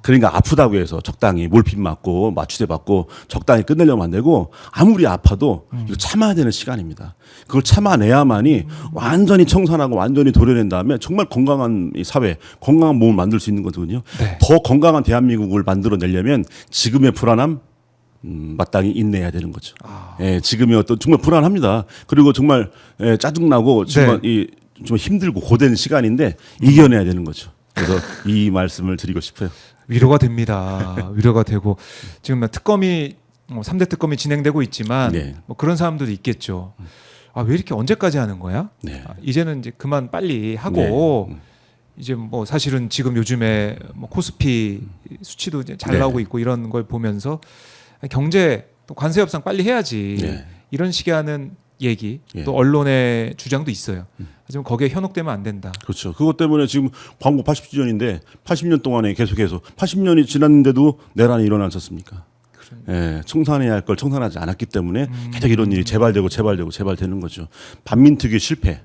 그러니까 아프다고 해서 적당히 몰핀 맞고 마취제 받고 적당히 끝내려면 안 되고 아무리 아파도 이거 참아야 되는 시간입니다. 그걸 참아내야만이 완전히 청산하고 완전히 도려낸 다음에 정말 건강한 이 사회, 건강한 몸을 만들 수 있는 거거든요. 더 건강한 대한민국을 만들어내려면 지금의 불안함 마땅히 인내해야 되는 거죠. 지금의 어떤 정말 불안합니다. 그리고 정말 짜증나고 정말 좀 힘들고 고된 시간인데 이겨내야 되는 거죠. 그래서 이 말씀을 드리고 싶어요. 위로가 됩니다. 위로가 되고 지금 특검이 3대 특검이 진행되고 있지만 뭐 그런 사람들도 있겠죠. 왜 이렇게 언제까지 하는 거야? 이제는 이제 그만 빨리 하고 이제 뭐 사실은 지금 요즘에 뭐 코스피 수치도 이제 잘 나오고 있고 이런 걸 보면서 경제 또 관세 협상 빨리 해야지 이런 식의 하는 얘기 또 언론의 주장도 있어요. 하지만 거기에 현혹되면 안 된다. 그렇죠. 그것 때문에 지금 광고 80주년인데 80년 동안에 계속해서 80년이 지났는데도 내란이 일어나지 않습니까? 청산해야 할 걸 청산하지 않았기 때문에 계속 이런 일이 재발되는 거죠. 반민특위 실패.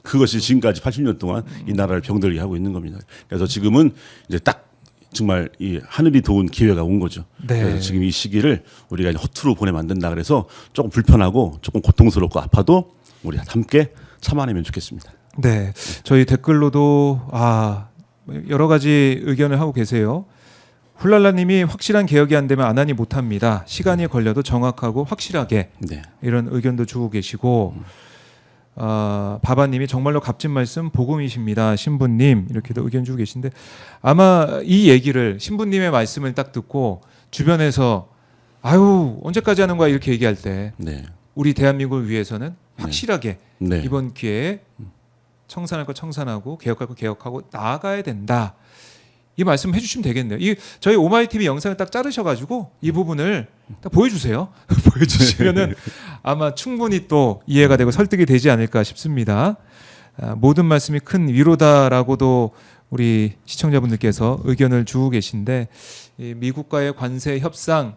그것이 지금까지 80년 동안 이 나라를 병들게 하고 있는 겁니다. 그래서 지금은 이제 딱 정말 이 하늘이 도운 기회가 온 거죠. 그래서 지금 이 시기를 우리가 허투루 보내면 안 된다. 그래서 조금 불편하고 조금 고통스럽고 아파도 우리 함께 참아내면 좋겠습니다. 네, 저희 댓글로도 여러 가지 의견을 하고 계세요. 훌랄라님이 확실한 개혁이 안 되면 안 하니 못합니다. 시간이 걸려도 정확하고 확실하게 이런 의견도 주고 계시고 바바님이 정말로 값진 말씀 복음이십니다. 신부님 이렇게도 의견 주고 계신데 아마 이 얘기를 신부님의 말씀을 딱 듣고 주변에서 언제까지 하는 거야 이렇게 얘기할 때 우리 대한민국을 위해서는 확실하게 이번 기회에 청산할 거 청산하고 개혁할 거 개혁하고 나아가야 된다. 이 말씀 해주시면 되겠네요. 이 저희 오마이 TV 영상을 딱 자르셔가지고 이 부분을 딱 보여주세요. 보여주시면은 아마 충분히 또 이해가 되고 설득이 되지 않을까 싶습니다. 모든 말씀이 큰 위로다라고도 우리 시청자분들께서 의견을 주고 계신데 이 미국과의 관세 협상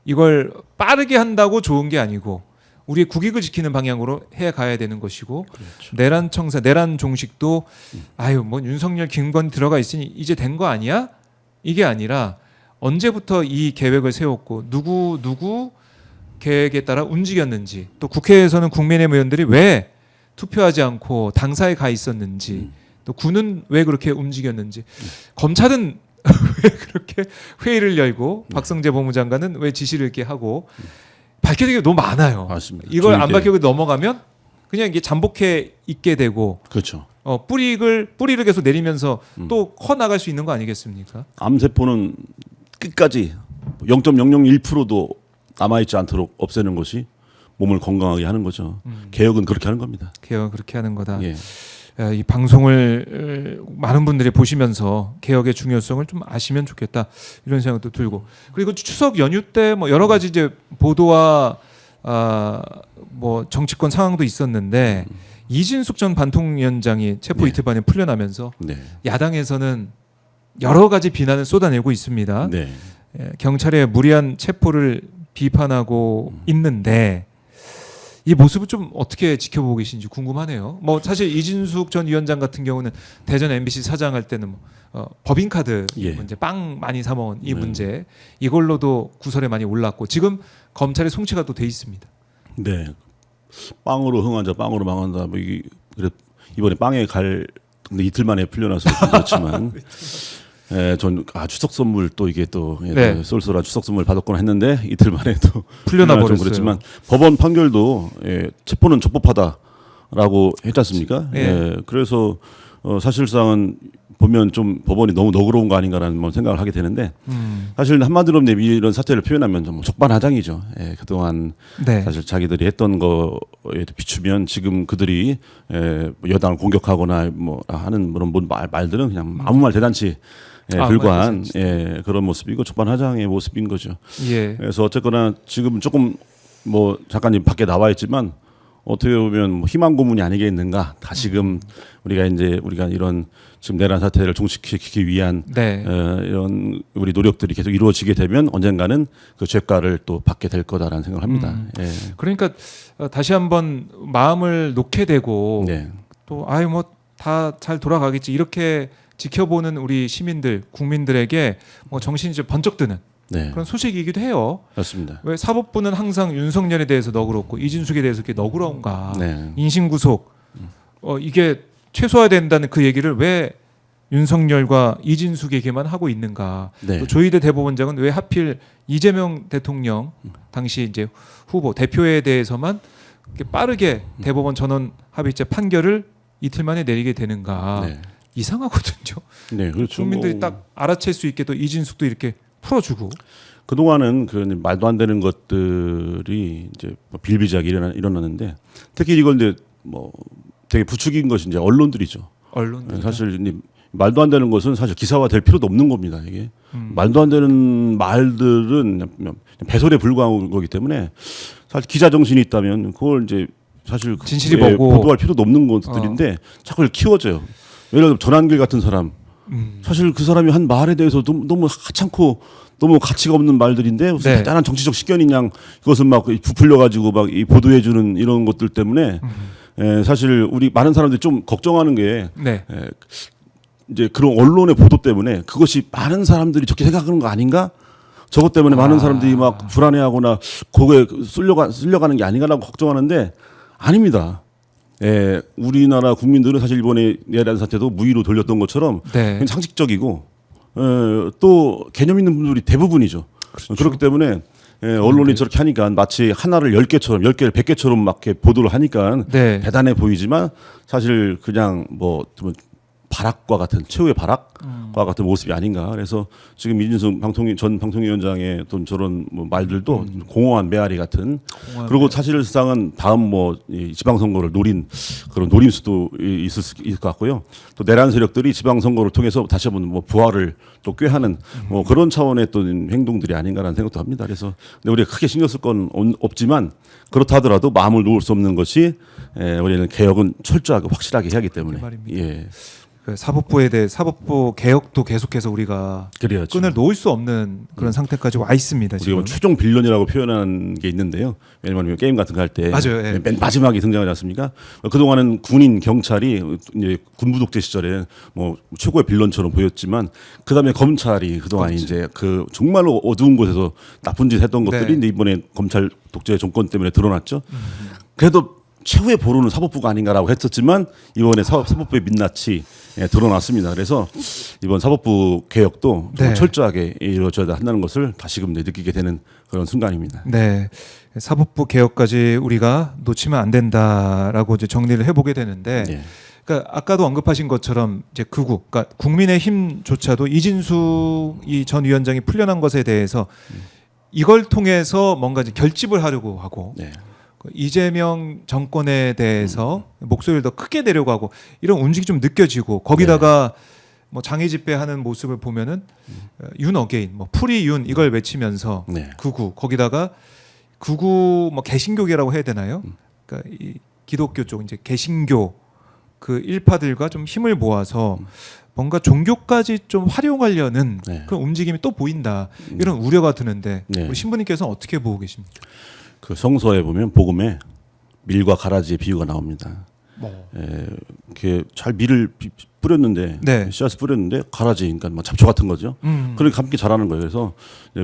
이걸 빠르게 한다고 좋은 게 아니고 우리의 국익을 지키는 방향으로 해 가야 되는 것이고 그렇죠. 내란 청사, 내란 종식도 아유 뭐 윤석열, 김건희 들어가 있으니 이제 된 거 아니야? 이게 아니라 언제부터 이 계획을 세웠고 누구 계획에 따라 움직였는지 또 국회에서는 국민의힘 의원들이 왜 투표하지 않고 당사에 가 있었는지 또 군은 왜 그렇게 움직였는지 검찰은 왜 그렇게 회의를 열고 박성재 법무장관은 왜 지시를 이렇게 하고 밝혀야 되는 게 너무 많아요. 맞습니다. 이걸 안 조직에. 밝히고 넘어가면 그냥 이게 잠복해 있게 되고 그렇죠. 뿌리를 계속 내리면서 또 커 나갈 수 있는 거 아니겠습니까? 암세포는 끝까지 0.001%도 남아있지 않도록 없애는 것이 몸을 건강하게 하는 거죠. 개혁은 그렇게 하는 겁니다. 개혁 그렇게 하는 거다. 예. 이 방송을 많은 분들이 보시면서 개혁의 중요성을 좀 아시면 좋겠다 이런 생각도 들고 그리고 추석 연휴 때 뭐 여러 가지 이제 보도와 뭐 정치권 상황도 있었는데 이진숙 전 반통위원장이 체포 네. 이틀 만에 풀려나면서 네. 야당에서는 여러 가지 비난을 쏟아내고 있습니다. 네. 경찰의 무리한 체포를 비판하고 있는데 이 모습을 좀 어떻게 지켜보고 계신지 궁금하네요. 뭐 사실 이진숙 전 위원장 같은 경우는 대전 MBC 사장할 때는 뭐 법인카드 예. 문제, 빵 많이 사 먹은 이 네. 문제 이걸로도 구설에 많이 올랐고 지금 검찰의 송치가 또 돼 있습니다. 네. 빵으로 흥한자 빵으로 망한다. 뭐 이번에 빵에 갈 근데 이틀 만에 풀려나서 좀 그렇지만 전 추석 선물 또 이게 또 네. 쏠쏠한 추석 선물 받았구나 했는데 이틀 만에 또 풀려나 좀 버렸어요. 그렇지만 법원 판결도 체포는 적법하다라고 했지 않습니까? 네. 그래서 사실상은 보면 좀 법원이 너무 너그러운 거 아닌가라는 뭐 생각을 하게 되는데 사실 한마디로 이런 사태를 표현하면 좀 적반하장이죠. 그동안 네. 사실 자기들이 했던 거에 비추면 지금 그들이 여당을 공격하거나 뭐 하는 그런 말들은 그냥 아무 말 대잔치 불과한 그런 모습이고 적반하장의 모습인 거죠. 예. 그래서 어쨌거나 지금 조금 뭐 작가님 밖에 나와 있지만 어떻게 보면 뭐 희망 고문이 아니겠는가. 다시금 우리가 이런 지금 내란 사태를 종식시키기 위한 네. 이런 우리 노력들이 계속 이루어지게 되면 언젠가는 그 죄가를 또 받게 될 거다라는 생각을 합니다. 예. 그러니까 다시 한번 마음을 놓게 되고 네. 또 아유 뭐 다 잘 돌아가겠지 이렇게 지켜보는 우리 시민들 국민들에게 뭐 정신이 좀 번쩍 드는 네. 그런 소식이기도 해요. 맞습니다. 왜 사법부는 항상 윤석열에 대해서 너그럽고 이진숙에 대해서 이렇게 너그러운가? 네. 인신구속 이게 최소화된다는 그 얘기를 왜 윤석열과 이진숙에게만 하고 있는가? 네. 또 조희대 대법원장은 왜 하필 이재명 대통령 당시 이제 후보 대표에 대해서만 이렇게 빠르게 대법원 전원 합의체 판결을 이틀 만에 내리게 되는가? 네. 이상하거든요. 네, 그렇죠. 국민들이 뭐 딱 알아챌 수 있게 또 이진숙도 이렇게 풀어주고. 그동안은 그 말도 안 되는 것들이 이제 빌비작이 일어났는데 특히 이걸 이제 뭐 되게 부추긴 것이 이제 언론들이죠. 언론들 사실 말도 안 되는 것은 사실 기사화 될 필요도 없는 겁니다. 이게 말도 안 되는 말들은 그냥 배설에 불과한 거기 때문에 사실 기자 정신이 있다면 그걸 이제 사실 진실이 뭐고 보도할 필요도 없는 것들인데 자꾸 키워져요. 예를 들어 전한길 같은 사람 사실 그 사람이 한 말에 대해서 너무 하찮고 너무 가치가 없는 말들인데 무슨 네. 대단한 정치적 식견인 양 그것은 막 부풀려 가지고 막 보도해주는 이런 것들 때문에 사실 우리 많은 사람들이 좀 걱정하는 게 네. 이제 그런 언론의 보도 때문에 그것이 많은 사람들이 저렇게 생각하는 거 아닌가? 저것 때문에 많은 사람들이 막 불안해하거나 거기에 쓸려가는 게 아닌가라고 걱정하는데 아닙니다. 우리나라 국민들은 사실 이번에 내란 사태도 무위로 돌렸던 것처럼 네. 상식적이고 또 개념 있는 분들이 대부분이죠. 그렇죠. 그렇기 때문에 언론이 저렇게 하니까 마치 하나를 10개처럼 10개를 100개처럼 막 이렇게 보도를 하니까 네. 대단해 보이지만 사실 그냥 뭐 발악과 같은 최후의 발악과 같은 모습이 아닌가. 그래서 지금 이준석 전 방통위원장의 어떤 저런 뭐 말들도 공허한 메아리 같은. 그리고 사실상은 다음 이 지방선거를 노린 그런 노림수도 있을 것 같고요. 또 내란 세력들이 지방선거를 통해서 다시 한번 뭐 부활을 또 꾀하는 뭐 그런 차원의 또 행동들이 아닌가라는 생각도 합니다. 그래서 근데 우리가 크게 신경 쓸 건 없지만 그렇다 하더라도 마음을 놓을 수 없는 것이 우리는 개혁은 철저하게 확실하게 해야 하기 때문에. 예. 그 사법부에 대해 사법부 개혁도 계속해서 우리가 그래야죠. 끈을 놓을 수 없는 그런 상태까지 와 있습니다. 우리가 지금. 뭐 최종 빌런이라고 표현하는 게 있는데요. 왜냐하면 게임 같은 거 할 때 맞아요. 맨 마지막에 등장하지 않습니까? 그동안은 군인 경찰이 이제 군부 독재 시절에 뭐 최고의 빌런처럼 보였지만 그다음에 검찰이 그동안 이제 그 정말로 어두운 곳에서 나쁜 짓 했던 것들이 네. 이제 이번에 검찰 독재 정권 때문에 드러났죠. 그래도 최후의 보루는 사법부가 아닌가라고 했었지만 이번에 사법부의 민낯이 드러났습니다. 그래서 이번 사법부 개혁도 네. 철저하게 이루어져야 한다는 것을 다시금 느끼게 되는 그런 순간입니다. 네. 사법부 개혁까지 우리가 놓치면 안 된다라고 이제 정리를 해보게 되는데, 네. 그러니까 아까도 언급하신 것처럼 이제 극우, 그러니까 국민의힘조차도 이진숙 이 전 위원장이 풀려난 것에 대해서 이걸 통해서 뭔가 이제 결집을 하려고 하고. 네. 이재명 정권에 대해서 목소리를 더 크게 내려고 하고 이런 움직임이 좀 느껴지고 거기다가 뭐 장애 집회하는 모습을 보면은 윤 어게인, 뭐 프리 윤 이걸 외치면서 네. 극우 거기다가 극우 뭐 개신교계라고 해야 되나요? 그러니까 이 기독교 쪽 이제 개신교 그 일파들과 좀 힘을 모아서 뭔가 종교까지 좀 활용하려는 네. 그런 움직임이 또 보인다 이런 우려가 드는데 네. 우리 신부님께서는 어떻게 보고 계십니까? 그 성서에 보면 복음에 밀과 가라지의 비유가 나옵니다. 이렇게 잘 밀을 뿌렸는데 네. 씨앗을 뿌렸는데 가라지 그러니까 뭐 잡초 같은 거죠. 그러니까 함께 자라는 거예요. 그래서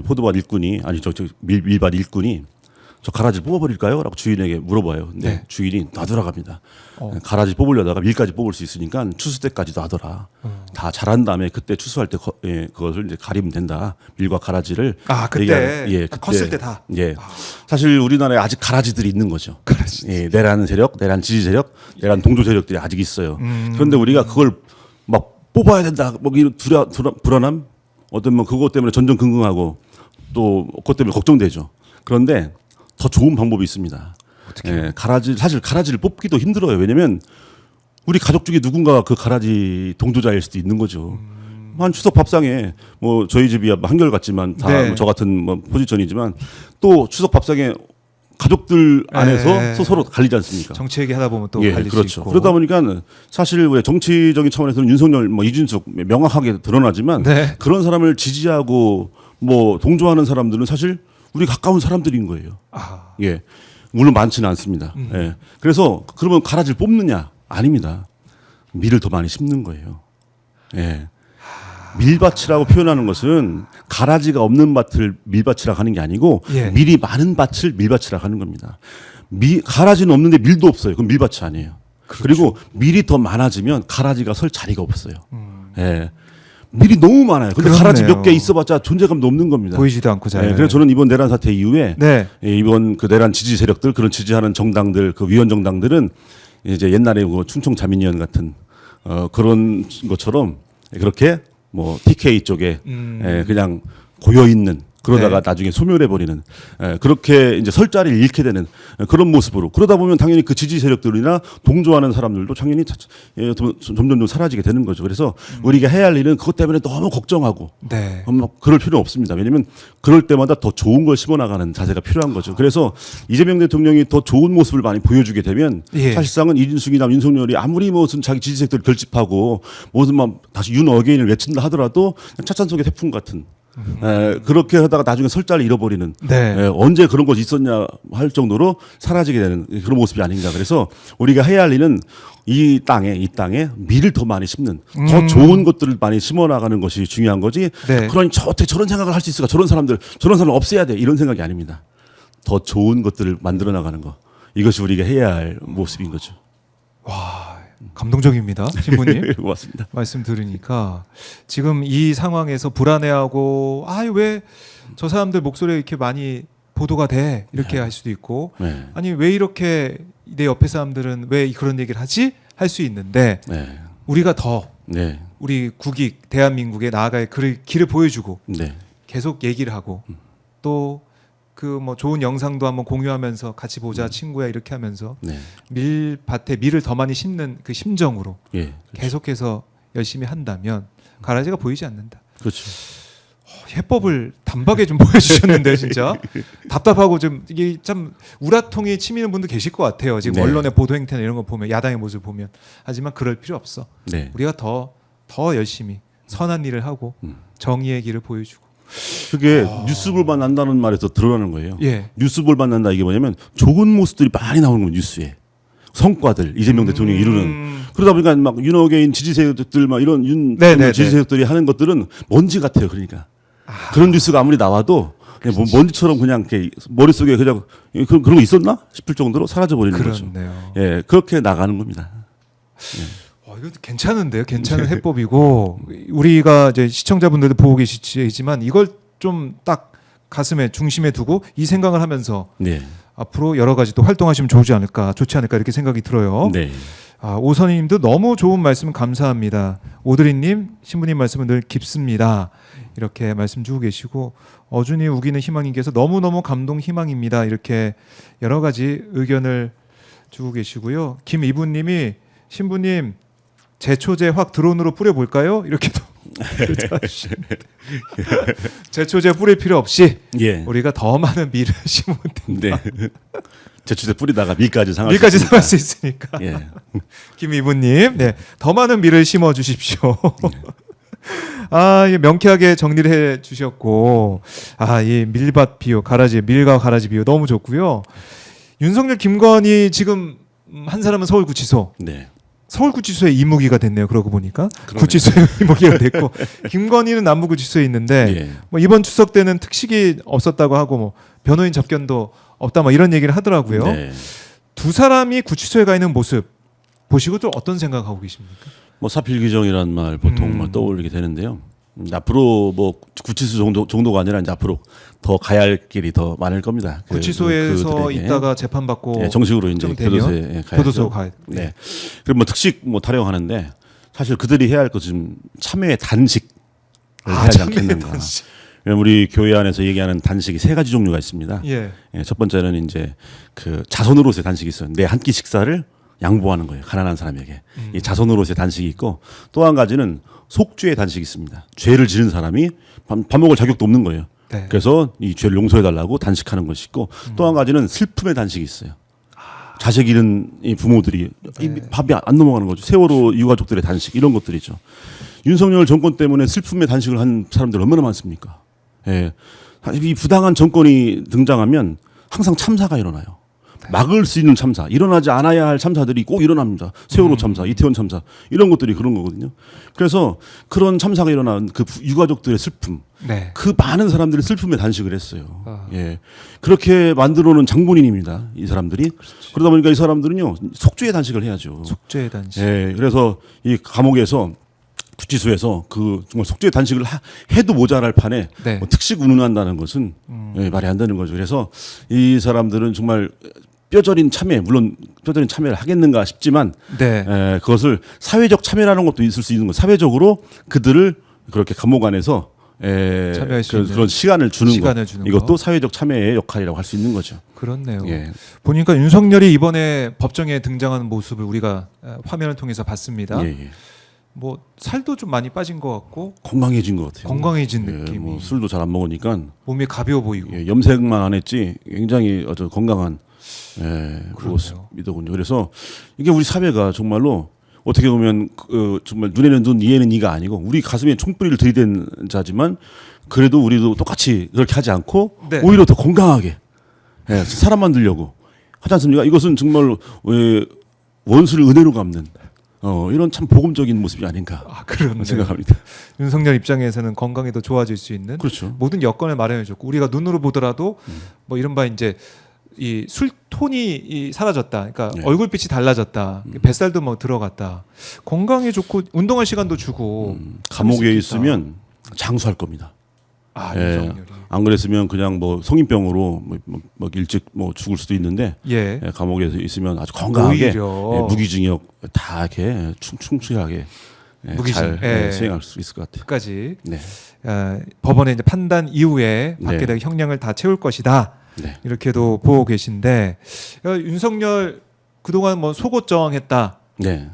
포도밭 일꾼이 아니 저 밀밭 일꾼이 저 가라지 뽑아버릴까요? 라고 주인에게 물어봐요. 근데 네. 주인이 놔두라갑니다. 가라지 뽑으려다가 밀까지 뽑을 수 있으니까 추수 때까지 놔둬라. 다 자란 다음에 그때 추수할 때 그것을 이제 가리면 된다. 밀과 가라지를 그때 그때 컸을 때 다. 예. 사실 우리나라에 아직 가라지들이 있는 거죠. 예, 내란 세력, 내란 지지 세력, 내란 동조 세력들이 아직 있어요. 그런데 우리가 그걸 막 뽑아야 된다. 뭐 이런 불안함, 어떤 뭐 그것 때문에 전전긍긍하고 또 그것 때문에 걱정되죠. 그런데 더 좋은 방법이 있습니다. 예, 사실 가라지를 뽑기도 힘들어요. 왜냐면 우리 가족 중에 누군가가 그 가라지 동조자일 수도 있는 거죠. 한 추석 밥상에 뭐 저희 집이야 한결같지만 다 네. 저 같은 뭐 포지션이지만 또 추석 밥상에 가족들 안에서 서로 갈리지 않습니까? 정치 얘기하다 보면 또 예, 갈릴 그렇죠. 수 있고. 그러다 보니까 사실 왜 정치적인 차원에서는 윤석열, 뭐 이준석 명확하게 드러나지만 네. 그런 사람을 지지하고 뭐 동조하는 사람들은 사실 우리 가까운 사람들인 거예요. 예, 물론 많지는 않습니다. 예, 그래서 그러면 가라지를 뽑느냐? 아닙니다. 밀을 더 많이 심는 거예요. 예. 밀밭이라고 표현하는 것은 가라지가 없는 밭을 밀밭이라고 하는 게 아니고 예. 밀이 많은 밭을 밀밭이라고 하는 겁니다. 가라지는 없는데 밀도 없어요. 그럼 밀밭이 아니에요. 그렇죠. 그리고 밀이 더 많아지면 가라지가 설 자리가 없어요. 예. 밀이 너무 많아요. 근데 그렇네요. 가라지 몇 개 있어봤자 존재감도 없는 겁니다. 보이지도 않고 잘. 예, 그래서 저는 이번 내란 사태 이후에 네. 이번 그 내란 지지 세력들 그런 지지하는 정당들 그 위원 정당들은 이제 옛날에 그 충청 자민위원 같은 그런 것처럼 그렇게 뭐 TK 쪽에 그냥 고여 있는 그러다가 네. 나중에 소멸해 버리는 그렇게 이제 설 자리를 잃게 되는 그런 모습으로 그러다 보면 당연히 그 지지 세력들이나 동조하는 사람들도 당연히 점점 사라지게 되는 거죠. 그래서 우리가 해야 할 일은 그것 때문에 너무 걱정하고 네. 그럴 필요는 없습니다. 왜냐하면 그럴 때마다 더 좋은 걸 심어나가는 자세가 필요한 거죠. 그래서 이재명 대통령이 더 좋은 모습을 많이 보여주게 되면 예. 사실상은 이준숙이나 윤석열이 아무리 무슨 자기 지지 세력들을 결집하고 무슨 막 다시 윤 어게인을 외친다 하더라도 차찬 속의 태풍 같은 그렇게 하다가 나중에 설자를 잃어버리는 네. 언제 그런 것이 있었냐 할 정도로 사라지게 되는 그런 모습이 아닌가. 그래서 우리가 해야 할 일은 이 땅에 밀을 더 많이 심는 더 좋은 것들을 많이 심어 나가는 것이 중요한 거지. 네. 그러니 어떻게 저런 생각을 할 수 있을까? 저런 사람을 없애야 돼. 이런 생각이 아닙니다. 더 좋은 것들을 만들어 나가는 거. 이것이 우리가 해야 할 모습인 거죠. 감동적입니다, 신부님. 고맙습니다. 말씀 들으니까 지금 이 상황에서 불안해하고 왜 저 사람들 목소리가 이렇게 많이 보도가 돼 이렇게 할 수도 있고 네. 아니 왜 이렇게 내 옆에 사람들은 왜 그런 얘기를 하지 할 수 있는데 네. 우리가 더 네. 우리 국익 대한민국에 나아갈 길을 보여주고 네. 계속 얘기를 하고 또 그 뭐 좋은 영상도 한번 공유하면서 같이 보자 친구야 이렇게 하면서 네. 밀밭에 밀을 더 많이 심는 그 심정으로 예. 계속해서 열심히 한다면 가라지가 보이지 않는다. 그렇죠. 해법을 단박에 좀 보여주셨는데 진짜 답답하고 좀 이게 참 우라통이 치미는 분도 계실 것 같아요. 지금 네. 언론의 보도 행태나 이런 거 보면 야당의 모습 보면 하지만 그럴 필요 없어. 네. 우리가 더 열심히 선한 일을 하고 정의의 길을 보여주고. 그게 뉴스볼만 난다는 말에서 드러나는 거예요. 예. 뉴스볼만 난다 이게 뭐냐면 좋은 모습들이 많이 나오는 거예요. 뉴스에 성과들 이재명 대통령이 이루는 그러다 보니까 막 윤호개인 지지 세력들 막 이런 네네네. 지지 세력들이 하는 것들은 먼지 같아요. 그러니까 그런 뉴스가 아무리 나와도 그냥 뭐 먼지처럼 그냥 이렇게 머릿속에 그냥 그런 거 있었나 싶을 정도로 사라져 버리는 거죠. 그렇네요. 예, 그렇게 나가는 겁니다. 이거 괜찮은데요. 괜찮은 해법이고 우리가 이제 시청자분들도 보고 계시지만 이걸 좀 딱 가슴에 중심에 두고 이 생각을 하면서 네, 앞으로 여러 가지 또 활동하시면 좋지 않을까 이렇게 생각이 들어요. 네, 오선희님도 너무 좋은 말씀 감사합니다. 오드리님 신부님 말씀은 늘 깊습니다. 이렇게 말씀 주고 계시고 어준이 우기는 희망님께서 너무너무 감동 희망입니다. 이렇게 여러 가지 의견을 주고 계시고요. 김이부님이 신부님 제초제 확 드론으로 뿌려볼까요? 이렇게도 제초제 뿌릴 필요 없이 예, 우리가 더 많은 밀을 심으면 된다. 네. 제초제 뿌리다가 밀까지 상할 밀까지 수 상할 수 있으니까. 예, 김이부님, 네, 더 많은 밀을 심어 주십시오. 이 명쾌하게 정리를 해 주셨고, 이 밀밭 비유, 밀과 가라지 비유 너무 좋고요. 윤석열, 김건희 지금 한 사람은 서울구치소, 네, 서울구치소에 이무기가 됐네요. 그러고 보니까 그러네요. 구치소에 이무기가 됐고, 김건희는 남부구치소에 있는데 예. 뭐 이번 추석 때는 특식이 없었다고 하고 뭐 변호인 접견도 없다 뭐 이런 얘기를 하더라고요. 네. 두 사람이 구치소에 가 있는 모습 보시고 또 어떤 생각하고 계십니까? 뭐 사필규정이란 말 보통 뭐 떠올리게 되는데요. 앞으로 뭐 구치소 정도가 아니라 이제 앞으로 더 가야 할 길이 더 많을 겁니다. 구치소에서 그들에게. 있다가 재판 받고 예, 정식으로 이제 교도소에 가야죠. 교도소 가야. 네. 그리고 뭐 특식 뭐 타령하는데 사실 그들이 해야 할 것은 참여의 단식을 해야 하지 않겠는가. 왜냐면 우리 교회 안에서 얘기하는 단식이 세 가지 종류가 있습니다. 예. 예, 첫 번째는 이제 그 자손으로서의 단식이 있어요. 내 한 끼 식사를 양보하는 거예요. 가난한 사람에게. 이 자손으로서의 단식이 있고 또 한 가지는 속죄의 단식이 있습니다. 죄를 지은 사람이 밥 먹을 자격도 없는 거예요. 네. 그래서 이 죄를 용서해 달라고 단식하는 것이 있고 또 한 가지는 슬픔의 단식이 있어요. 자식 잃은 이 부모들이 이 밥이 안 넘어가는 거죠. 세월호 유가족들의 단식 이런 것들이죠. 윤석열 정권 때문에 슬픔의 단식을 한 사람들 얼마나 많습니까? 예. 이 부당한 정권이 등장하면 항상 참사가 일어나요. 막을 수 있는 참사, 일어나지 않아야 할 참사들이 꼭 일어납니다. 세월호 참사, 이태원 참사 이런 것들이 그런 거거든요. 그래서 그런 참사가 일어난 그 유가족들의 슬픔, 네. 그 많은 사람들이 슬픔에 단식을 했어요. 예, 그렇게 만들어놓은 장본인입니다. 이 사람들이. 그러다 보니까 이 사람들은요 속죄의 단식을 해야죠. 속죄의 단식. 예, 그래서 이 감옥에서 구치소에서 그 정말 속죄의 단식을 해도 모자랄 판에 네. 뭐 특식 운운한다는 것은 예, 말이 안 되는 거죠. 그래서 이 사람들은 정말 뼈저린 참여, 물론 뼈저린 참여를 하겠는가 싶지만 네. 그것을 사회적 참여라는 것도 있을 수 있는 거. 사회적으로 그들을 그렇게 감옥 안에서 참여할 수 있는 그런 시간을 주는 시간을 것. 주는 이것도 거. 사회적 참여의 역할이라고 할 수 있는 거죠. 그렇네요. 예. 보니까 윤석열이 이번에 법정에 등장하는 모습을 우리가 화면을 통해서 봤습니다. 예, 예. 뭐 살도 좀 많이 빠진 것 같고 건강해진 것 같아요. 건강해진 예, 느낌이. 뭐 술도 잘 안 먹으니까 몸이 가벼워 보이고. 예, 염색만 안 했지 굉장히 아주 건강한 그러네요. 모습이더군요. 그래서 이게 우리 사회가 정말로 어떻게 보면 정말 눈에는 눈, 이에는 이가 아니고 우리 가슴에 총뿌리를 들이댄 자지만 그래도 우리도 똑같이 그렇게 하지 않고 네. 오히려 더 건강하게 사람 만들려고 하지 않습니까? 이것은 정말로 원수를 은혜로 갚는 이런 참 복음적인 모습이 아닌가 그렇네요. 생각합니다. 윤석열 입장에서는 건강이 더 좋아질 수 있는 그렇죠. 모든 여건을 마련해줬고 우리가 눈으로 보더라도 뭐 이른바 이제 이 술톤이 사라졌다. 그러니까 네. 얼굴빛이 달라졌다. 뱃살도 뭐 들어갔다. 건강에 좋고 운동할 시간도 주고 감옥에 있으면 장수할 겁니다. 윤석열이. 안 그랬으면 그냥 뭐 성인병으로 뭐 일찍 뭐 죽을 수도 있는데 예. 감옥에 있으면 아주 건강하게 오히려. 무기징역 다 이렇게 충실하게 무기징. 잘 예. 수행할 수 있을 것 같아요. 끝까지 네. 법원의 이제 판단 이후에 받게 네. 될 형량을 다 채울 것이다. 네. 이렇게도 보고 계신데 윤석열 그동안 뭐 속옷 저항했다. 네.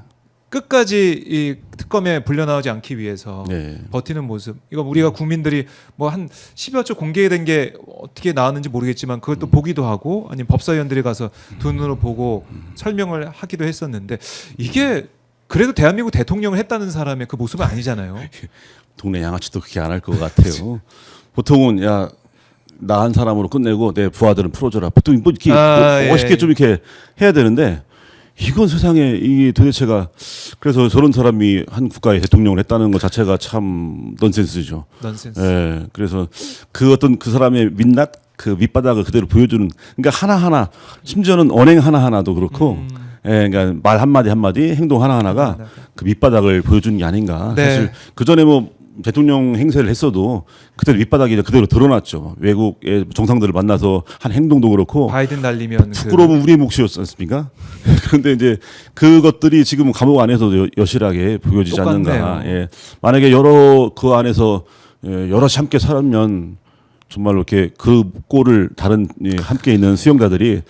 끝까지 이 특검에 불려나오지 않기 위해서 네. 버티는 모습. 이거 우리가 국민들이 뭐 한 10여 초 공개된 게 어떻게 나왔는지 모르겠지만 그것도 보기도 하고 아니면 법사위원들이 가서 두 눈으로 보고 설명을 하기도 했었는데 이게 그래도 대한민국 대통령을 했다는 사람의 그 모습은 아니잖아요. 동네 양아치도 그렇게 안 할 것 같아요. 보통은 야 나 한 사람으로 끝내고 내 부하들은 풀어줘라. 보통 뭐 이렇게 멋있게 예. 좀 이렇게 해야 되는데 이건 세상에 이게 도대체가 그래서 저런 사람이 한 국가의 대통령을 했다는 것 자체가 참 넌센스죠. 넌센스. 예. 그래서 그 어떤 그 사람의 민낯 그 밑바닥을 그대로 보여주는 그러니까 하나하나 심지어는 언행 하나하나도 그렇고 예, 그러니까 말 한마디 한마디 행동 하나하나가 그 밑바닥을 보여주는 게 아닌가. 네. 사실 그 전에 뭐 대통령 행세를 했어도 그대로 밑바닥이 그대로 드러났죠. 외국의 정상들을 만나서 한 행동도 그렇고 바이든 날리면 부끄러움은 우리의 몫이었지 않습니까? 그런데 이제 그것들이 지금 감옥 안에서도 여실하게 보여지지 똑같네요. 않는가. 예. 만약에 여러 그 안에서 여럿이 함께 살면 정말로 이렇게 그 꼴을 다른 함께 있는 수용자들이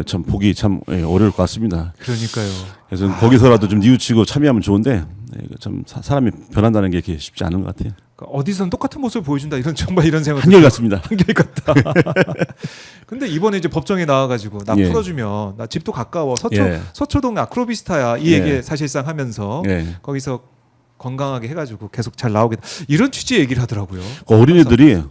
참 보기 참 어려울 것 같습니다. 그러니까요. 그래서 거기서라도 좀 뉘우치고 참여하면 좋은데 참 사람이 변한다는 게 이렇게 쉽지 않은 것 같아요. 그러니까 어디서는 똑같은 모습을 보여준다 이런 정말 이런 생각. 한결 같습니다. 한결 같다. 근데 이번에 이제 법정에 나와가지고 나 예. 풀어주면 나 집도 가까워 예. 서초동 아크로비스타야 이 예. 얘기 사실상 하면서 예. 거기서 건강하게 해가지고 계속 잘 나오겠다 이런 취지의 얘기를 하더라고요. 그 어린애들이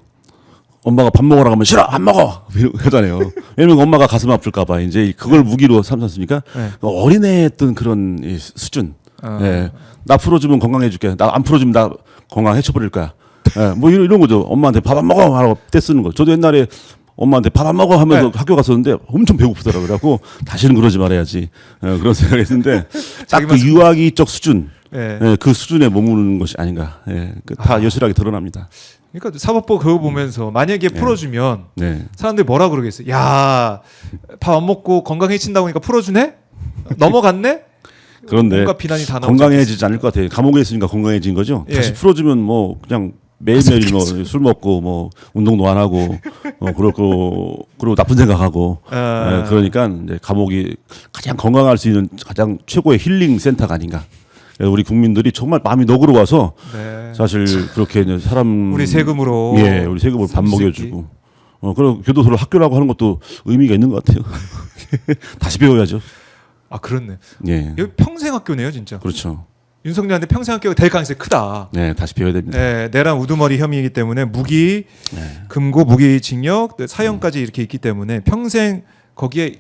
엄마가 밥 먹으라고 하면 싫어 안 먹어 이러고 하잖아요. 왜냐면 엄마가 가슴 아플까봐 이제 그걸 무기로 삼았으니까 네. 어린애의 어떤 그런 이 수준. 예. 나 풀어주면 건강해줄게. 나 안 풀어주면 나 건강해쳐버릴 거야. 예. 뭐 이런 거죠. 엄마한테 밥 안 먹어 하고 떼쓰는 거. 저도 옛날에 엄마한테 밥 안 먹어 하면서 네. 학교 갔었는데 엄청 배고프더라고요. 그래갖고 다시는 그러지 말아야지. 그런 생각했는데 딱 그 유아기적 수준. 예. 예, 그 수준에 머무르는 것이 아닌가. 예, 다 여실하게 드러납니다. 그러니까 사법부 그거 보면서 만약에 풀어주면 네. 사람들이 뭐라 그러겠어요? 야, 밥 안 먹고 건강해진다고 하니까 풀어주네? 넘어갔네? 그런데 뭔가 비난이 다 나오지 건강해지지 않을 것 같아요. 감옥에 있으니까 건강해진 거죠. 예. 다시 풀어주면 뭐 그냥 매일매일 뭐 술 먹고 뭐 운동도 안 하고 그리고 나쁜 생각하고 아. 그러니까 이제 감옥이 가장 건강할 수 있는 가장 최고의 힐링 센터가 아닌가. 우리 국민들이 정말 마음이 너그러 와서 네. 사실 그렇게 이제 사람 우리 세금으로 예, 우리 세금으로 밥 쓸수 먹여주고 그리고 교도소를 학교라고 하는 것도 의미가 있는 것 같아요. 다시 배워야죠. 아 그렇네. 예, 여기 평생 학교네요, 진짜. 그렇죠. 윤석열한테 평생 학교가 될 가능성이 크다. 네, 다시 배워야 됩니다. 네, 내란 우두머리 혐의이기 때문에 무기, 네. 금고, 무기징역, 사형까지 이렇게 있기 때문에 평생 거기에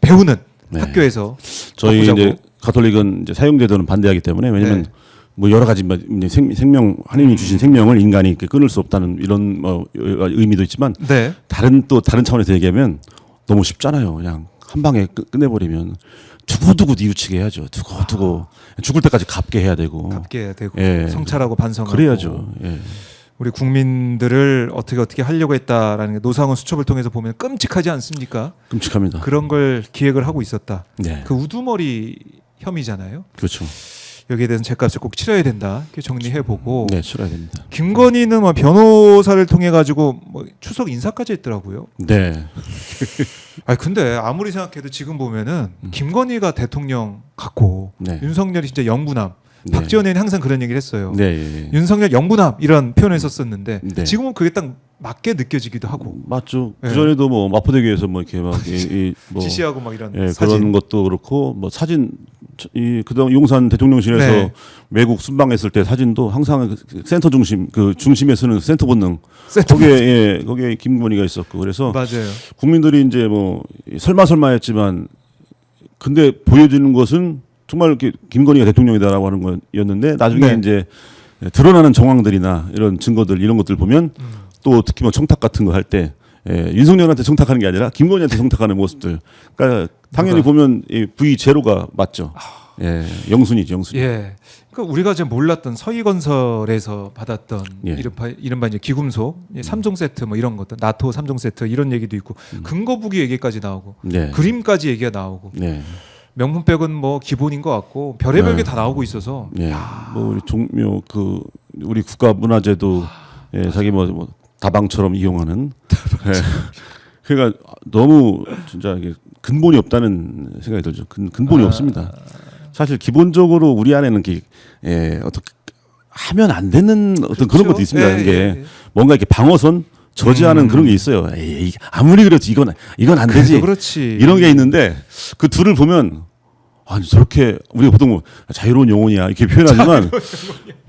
배우는 네. 학교에서 저희 바꾸자고. 이제 가톨릭은 이제 사형제도는 반대하기 때문에 왜냐면 네. 뭐 여러 가지 생명 하나님이 주신 생명을 인간이 이렇게 끊을 수 없다는 이런 의미도 있지만 네. 다른 차원에서 얘기하면 너무 쉽잖아요. 그냥 한 방에 끝내버리면 두고두고 뉘우치게 해야죠. 두고두고 죽을 때까지 갚게 해야 되고 갚게 해야 되고 예. 성찰하고 반성하고 그래야죠. 예. 우리 국민들을 어떻게 하려고 했다라는 게 노상원 수첩을 통해서 보면 끔찍하지 않습니까? 끔찍합니다. 그런 걸 기획을 하고 있었다. 네, 그 우두머리 혐의잖아요. 그렇죠. 여기에 대해서 제값을 꼭 치러야 된다. 이렇게 정리해보고 네, 치러야 됩니다. 김건희는 뭐 변호사를 통해 가지고 뭐 추석 인사까지 했더라고요. 네, 아니 근데 아무리 생각해도 지금 보면은 김건희가 대통령 같고 네. 윤석열이 진짜 영부남. 네. 박지원 의원이 항상 그런 얘기를 했어요. 네, 예, 예. 윤석열 영부남 이런 표현을 썼었는데 네. 지금은 그게 딱 맞게 느껴지기도 하고 맞죠. 네. 그 전에도 뭐 마포대교에서 뭐 이렇게 막 뭐 지시하고 막 이런 예, 사진. 그런 것도 그렇고 뭐 사진 그동안 용산 대통령실에서 네. 외국 순방했을 때 사진도 항상 그 센터 중심 그 중심에 서는 센터 본능 센터 거기에 김건희가 있었고 그래서 맞아요. 국민들이 이제 뭐 설마 했지만 근데 보여지는 것은 정말 이렇게 김건희가 대통령이다라고 하는 거였는데 나중에 네. 이제 드러나는 정황들이나 이런 증거들 이런 것들 보면 또 특히 뭐 청탁 같은 거 할 때 윤석열한테 청탁하는 게 아니라 김건희한테 청탁하는 모습들. 그러니까 당연히 보면 이 V0가 맞죠. 예, 영순이죠, 영순. 예. 그러니까 우리가 지금 몰랐던 서희건설에서 받았던 예. 이른바 이제 기금속, 3종 세트 뭐 이런 것들, 나토 3종 세트 이런 얘기도 있고 근거부기 얘기까지 나오고 네. 그림까지 얘기가 나오고 네. 명품백은 뭐 기본인 것 같고 별의별 게 네. 다 나오고 있어서 예. 뭐 우리 종묘 그 우리 국가 문화재도 예, 자기 뭐 다방처럼 이용하는. 예. 그러니까 너무 진짜 이게 근본이 없다는 생각이 들죠. 근본이 없습니다. 사실 기본적으로 우리 안에는 어떻게 하면 안 되는 어떤 그런 것도 있습니다. 이게 뭔가 이렇게 방어선 저지하는 그런 게 있어요. 에이, 아무리 그래도 이건 안 되지. 그렇지. 이런 게 있는데 그 둘을 보면 아니 저렇게 우리가 보통 뭐 자유로운 영혼이야 이렇게 표현하지만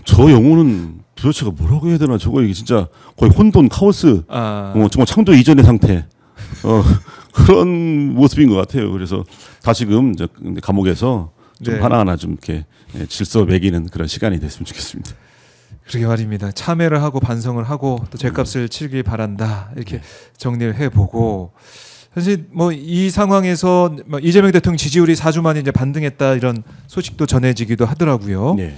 저 영혼은 도대체가 뭐라고 해야 되나 저거 이게 진짜 거의 혼돈 카오스 정말 창조 이전의 상태 그런 모습인 것 같아요. 그래서 다시금 이제 감옥에서 좀 네. 하나하나 좀 이렇게 질서 매기는 그런 시간이 됐으면 좋겠습니다. 그러게 말입니다. 참회를 하고 반성을 하고 또 죄값을 치르길 바란다 이렇게 정리를 해보고 사실 뭐 이 상황에서 뭐 이재명 대통령 지지율이 4주 만에 이제 반등했다 이런 소식도 전해지기도 하더라고요. 네.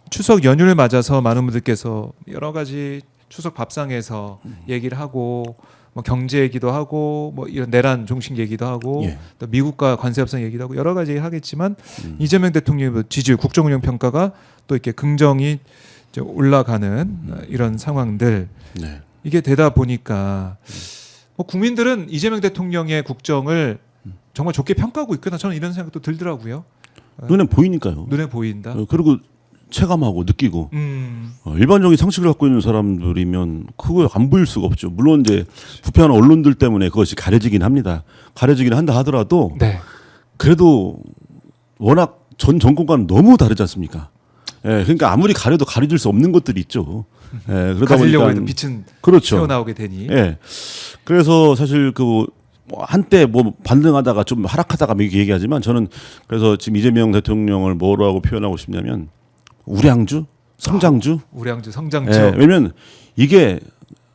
추석 연휴를 맞아서 많은 분들께서 여러 가지 추석 밥상에서 얘기를 하고 뭐 경제 얘기도 하고 뭐 이런 내란 종식 얘기도 하고 예. 또 미국과 관세 협상 얘기도 하고 여러 가지 하겠지만 이재명 대통령의 지지율 국정운영 평가가 또 이렇게 긍정이 이제 올라가는 이런 상황들 네. 이게 되다 보니까 뭐 국민들은 이재명 대통령의 국정을 정말 좋게 평가하고 있구나 저는 이런 생각도 들더라고요. 눈에 보이니까요. 눈에 보인다. 그리고 체감하고 느끼고 일반적인 상식을 갖고 있는 사람들이면 그거 안 보일 수가 없죠. 물론 이제 부패한 언론들 때문에 그것이 가려지긴 합니다. 가려지긴 한다 하더라도 네. 그래도 워낙 전 정권과는 너무 다르지 않습니까? 예, 그러니까 아무리 가려도 가려질 수 없는 것들이 있죠. 예, 그러다 가리려고 보니까 해도 빛은 그렇죠. 튀어나오게 되니. 예. 그래서 사실 뭐 한때 뭐 반등하다가 좀 하락하다가 이렇게 얘기하지만 저는 그래서 지금 이재명 대통령을 뭐라고 표현하고 싶냐면 우량주, 성장주. 우량주, 성장주. 예, 왜냐면 이게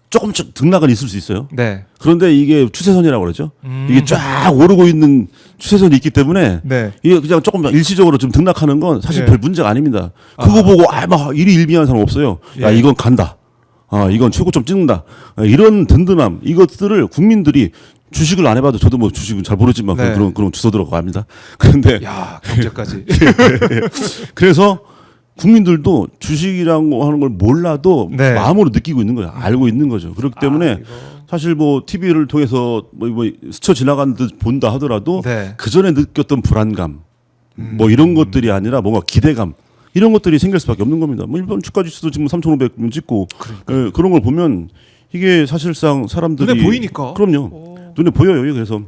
조금씩 등락은 있을 수 있어요. 네. 그런데 이게 추세선이라고 그러죠. 이게 쫙 오르고 있는 추세선이 있기 때문에 네. 이게 그냥 조금 일시적으로 좀 등락하는 건 사실 예. 별 문제가 아닙니다. 그거 보고 막 일희일비한 사람 없어요. 야 예. 이건 간다. 이건 최고점 찍는다. 이런 든든함 이것들을 국민들이 주식을 안 해봐도 저도 뭐 주식은 잘 모르지만 네. 그런 주소 들어가 합니다. 그런데 야, 경제까지. 그래서 국민들도 주식이라고 하는 걸 몰라도 네. 마음으로 느끼고 있는 거예요. 알고 있는 거죠. 그렇기 때문에 사실 뭐 TV를 통해서 뭐 스쳐 지나가는 듯 본다 하더라도 네. 그 전에 느꼈던 불안감 뭐 이런 것들이 아니라 뭔가 기대감 이런 것들이 생길 수밖에 없는 겁니다. 뭐 일본 주가 지수도 지금 3,500 찍고 예, 그런 걸 보면 이게 사실상 사람들이 눈에 보이니까. 그럼요. 눈에 보여요. 그래서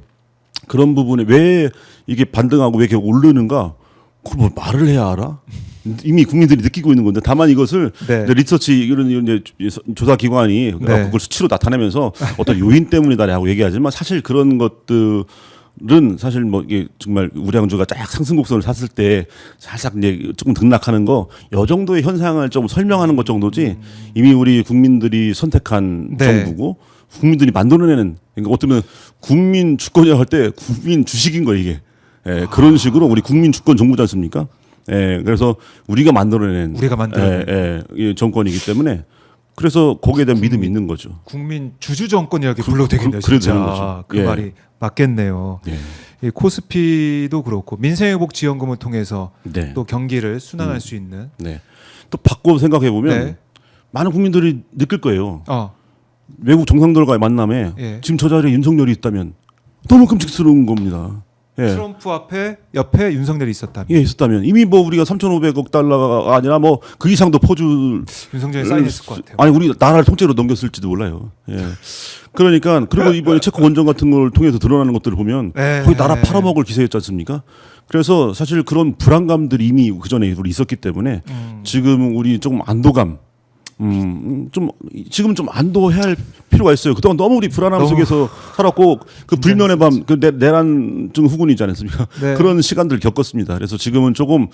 그런 부분에 왜 이게 반등하고 왜 이렇게 오르는가 그걸 뭐 말을 해야 알아? 이미 국민들이 느끼고 있는 건데 다만 이것을 네. 이제 리서치 이런 이제 조사 기관이 네. 그걸 수치로 나타내면서 어떤 요인 때문이다라고 얘기하지만 사실 그런 것들은 사실 뭐 이게 정말 우량주가 쫙 상승 곡선을 샀을 때 살짝 이제 조금 등락하는 거 요 정도의 현상을 좀 설명하는 것 정도지 이미 우리 국민들이 선택한 네. 정부고 국민들이 만들어내는 그러니까 어떻게 보면 국민 주권이라고 할 때 국민 주식인 거예요 이게. 예, 그런 식으로 우리 국민 주권 정부지 않습니까? 예, 그래서 우리가 만들어낸 이 정권이기 때문에 그래서 거기에 대한 믿음이 있는 거죠. 국민 주주 정권이라고 불러도 되겠네요. 그래도 진짜. 되는 거죠. 그 예. 말이 맞겠네요. 예. 이 코스피도 그렇고 민생회복 지원금을 통해서 네. 또 경기를 순환할 수 있는. 네. 또 바꿔 생각해 보면 네. 많은 국민들이 느낄 거예요. 어. 외국 정상들과의 만남에 예. 지금 저 자리에 윤석열이 있다면 너무 끔찍스러운 겁니다. 예. 트럼프 앞에 옆에 윤석열이 있었다면 예, 있었다면 이미 뭐 우리가 3,500억 달러가 아니라 뭐 그 이상도 퍼줄 윤석열이 사인했을 것 같아요. 아니 우리 나라를 통째로 넘겼을지도 몰라요. 예. 그러니까 그리고 이번에 체코 원전 같은 걸 통해서 드러나는 것들을 보면 네. 거의 나라 팔아먹을 기세였지 않습니까? 그래서 사실 그런 불안감들이 이미 그 전에 우리 있었기 때문에 지금 우리 조금 안도감, 좀 지금 좀 안도해야 할 필요가 있어요. 그동안 너무 우리 불안함 너무 속에서 살았고 그 불면의 밤, 그 내란증 후군이지 않습니까? 네. 그런 시간들 겪었습니다. 그래서 지금은 조금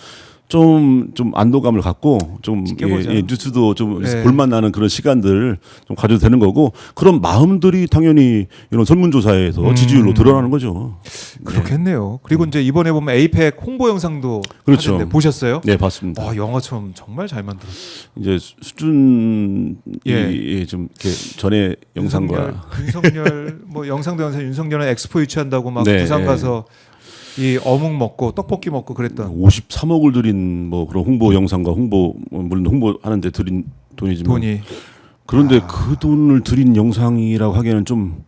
좀 안도감을 갖고 좀 지켜보자. 뉴스도 좀 네. 볼만 나는 그런 시간들 좀 가져도 되는 거고 그런 마음들이 당연히 이런 설문조사에서 지지율로 드러나는 거죠. 그렇겠네요. 그리고 이제 이번에 보면 에이펙 홍보 영상도 그렇죠. 하던데 보셨어요? 네, 봤습니다. 와, 영화처럼 정말 잘 만들었어요. 이제 수준이 예. 좀 이렇게 전에 영상과 윤석열 뭐 영상도 영상 윤석열은 엑스포 유치한다고 막 네, 부산 예. 가서 이 어묵 먹고 떡볶이 먹고 그랬던 53억을 들인 뭐 그런 홍보 영상과 물론 홍보하는데 들인 돈이지만 돈이. 그런데 그 돈을 들인 영상이라고 하기에는 좀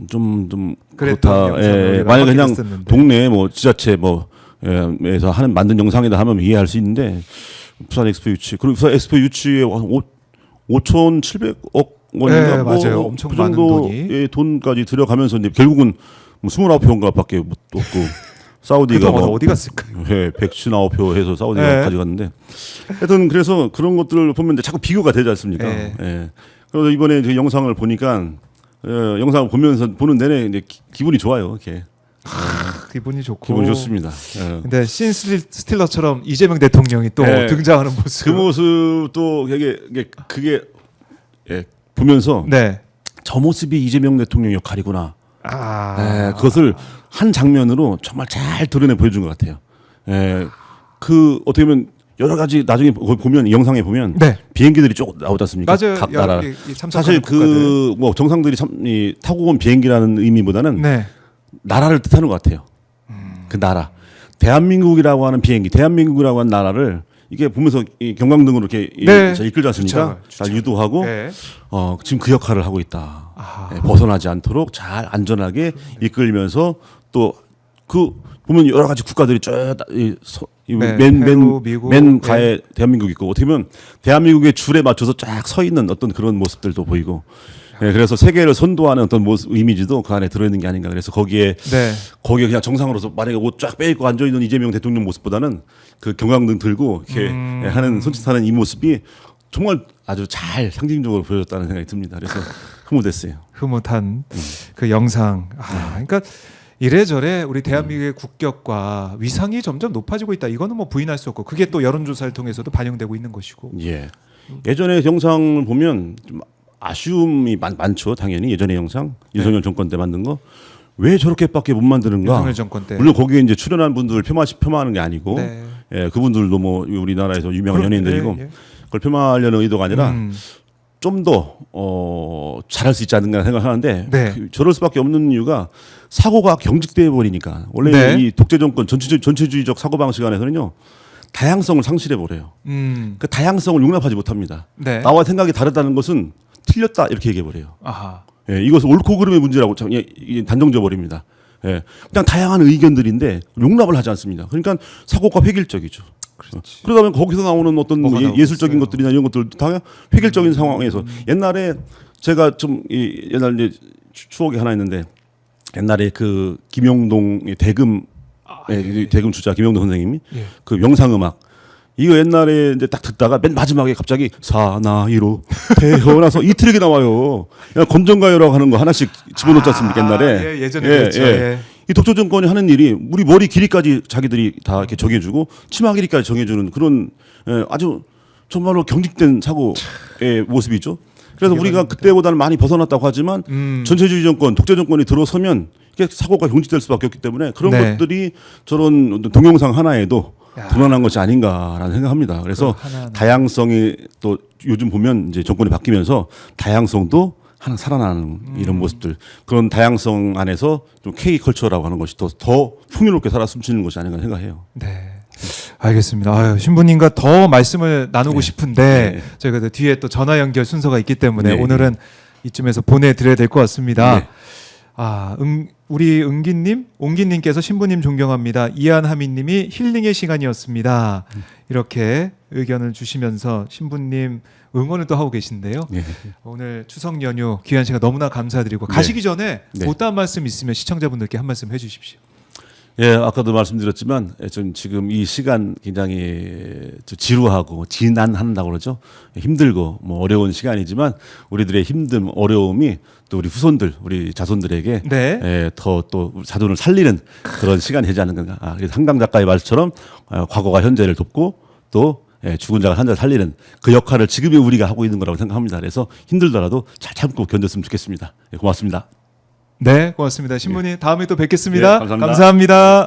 그랬던 그렇다. 영상을 만약 그냥 확인했었는데. 동네 뭐 지자체 에서 하는 만든 영상이다 하면 이해할 수 있는데 부산 엑스포 유치 그리고 부산 엑스포 유치에 5,700억 원인가 네, 맞아요. 엄청 그 많은 정도의 돈까지 들여가면서 이제 결국은 뭐 29표인가밖에 못 얻고 사우디가 그동안 뭐 어디 갔을까요? 119표 해서 사우디가 네. 가져갔는데 하여튼 그래서 그런 것들을 보면 이제 자꾸 비교가 되지 않습니까? 네. 예. 그래서 이번에 그 영상을 보니까 영상을 보면서 보는 내내 이제 기분이 좋아요. 이렇게 기분이 좋고. 기분이 좋습니다. 예. 근데 신 스틸러처럼 이재명 대통령이 또 네. 등장하는 모습. 그 모습도 그게 보면서 네. 저 모습이 이재명 대통령 역할이구나. 아. 그것을 한 장면으로 정말 잘 드러내 보여준 것 같아요. 그 어떻게 보면 여러 가지 나중에 보면 영상에 보면 네. 비행기들이 쭉 나오지 않습니까? 맞아요. 각 나라. 이 참석하는 사실 국가들. 그 뭐 정상들이 타고 온 비행기라는 의미보다는 네. 나라를 뜻하는 것 같아요. 그 나라. 대한민국이라고 하는 비행기, 대한민국이라고 하는 나라를 이게 보면서 이 경광등으로 이렇게 네. 이끌지 않습니까? 주차를. 잘 유도하고 네. 지금 그 역할을 하고 있다. 아. 벗어나지 않도록 잘 안전하게 이끌면서 또 그 보면 여러 가지 국가들이 네, 페루, 미국, 맨 가에 대한민국 있고 어떻게 보면 대한민국의 줄에 맞춰서 쫙 서 있는 어떤 그런 모습들도 보이고 그래서 세계를 선도하는 어떤 모습 이미지도 그 안에 들어있는 게 아닌가 그래서 거기에 그냥 정상으로서 만약에 옷 쫙 빼입고 앉아 있는 이재명 대통령 모습보다는 그 경광등 들고 이렇게 하는 손짓하는 이 모습이 정말 아주 잘 상징적으로 보여졌다는 생각이 듭니다. 그래서 흐뭇했어요. 흐뭇한 그 영상. 그러니까 이래저래 우리 대한민국의 국격과 위상이 점점 높아지고 있다. 이거는 뭐 부인할 수 없고 그게 또 여론조사를 통해서도 반영되고 있는 것이고. 예. 예전에 영상을 보면 좀 아쉬움이 많죠. 당연히 예전의 영상 윤석열 정권 때 만든 거 왜 저렇게밖에 못 만드는가? 윤석열 정권 때. 물론 거기에 이제 출연한 분들 폄하하는 게 아니고 네. 그분들도 뭐 우리나라에서 유명한 연예인들이고 예. 그걸 폄하하려는 의도가 아니라 좀 더 잘할 수 있지 않는가 생각하는데 네. 저럴 수밖에 없는 이유가 사고가 경직돼 버리니까 원래 네. 이 독재 정권 전체주의적 사고 방식 안에서는요 다양성을 상실해 버려요. 그 다양성을 용납하지 못합니다. 네. 나와 생각이 다르다는 것은 틀렸다 이렇게 얘기해 버려요. 아하. 이것은 옳고 그름의 문제라고 단정져 버립니다. 그냥 다양한 의견들인데 용납을 하지 않습니다. 그러니까 사고가 획일적이죠. 그러다 보면 거기서 나오는 어떤 뭐 예술적인 것들이나 이런 것들도 다 획일적인 상황에서 옛날에 제가 좀 옛날 이제 추억이 하나 있는데 옛날에 그 김영동 대금 대금 주자 김영동 선생님이 그 명상음악 이거 옛날에 이제 딱 듣다가 맨 마지막에 갑자기 사나이로 태어나서 이 트랙이 나와요. 건전가요라고 하는 거 하나씩 집어넣지 않습니까 옛날에. 예전에 그랬죠. 예. 이 독재 정권이 하는 일이 우리 머리 길이까지 자기들이 다 이렇게 정해주고 치마 길이까지 정해주는 그런 아주 정말로 경직된 사고의 모습이죠. 그래서 우리가 그때보다는 많이 벗어났다고 하지만 전체주의 정권, 독재 정권이 들어서면 이게 사고가 경직될 수밖에 없기 때문에 그런 것들이 저런 동영상 하나에도 드러난 것이 아닌가라는 생각합니다. 그래서 다양성이 또 요즘 보면 이제 정권이 바뀌면서 다양성도 하나 살아나는 이런 모습들 그런 다양성 안에서 좀 K 컬처라고 하는 것이 더 풍요롭게 살아 숨쉬는 것이 아닌가 생각해요. 네. 알겠습니다. 신부님과 더 말씀을 나누고 싶은데 저희가 뒤에 또 전화 연결 순서가 있기 때문에 오늘은 이쯤에서 보내드려야 될 것 같습니다. 우리 은기님, 옹기님께서 신부님 존경합니다. 이한하미님이 힐링의 시간이었습니다. 이렇게 의견을 주시면서 신부님 응원을 또 하고 계신데요. 오늘 추석 연휴 귀한 시간 너무나 감사드리고 가시기 전에 못다한 말씀 있으면 시청자분들께 한 말씀 해주십시오. 아까도 말씀드렸지만 전 지금 이 시간 굉장히 지루하고 지난한다고 그러죠. 힘들고 뭐 어려운 시간이지만 우리들의 힘듦, 어려움이 또 우리 후손들, 우리 자손들에게 더 또 자손을 살리는 그런 시간이 되지 않는가. 그래서 한강 작가의 말처럼 과거가 현재를 돕고 또 죽은 자가 한 자 살리는 그 역할을 지금의 우리가 하고 있는 거라고 생각합니다. 그래서 힘들더라도 잘 참고 견뎠으면 좋겠습니다. 고맙습니다. 네, 고맙습니다. 신부님 다음에 또 뵙겠습니다. 감사합니다. 감사합니다.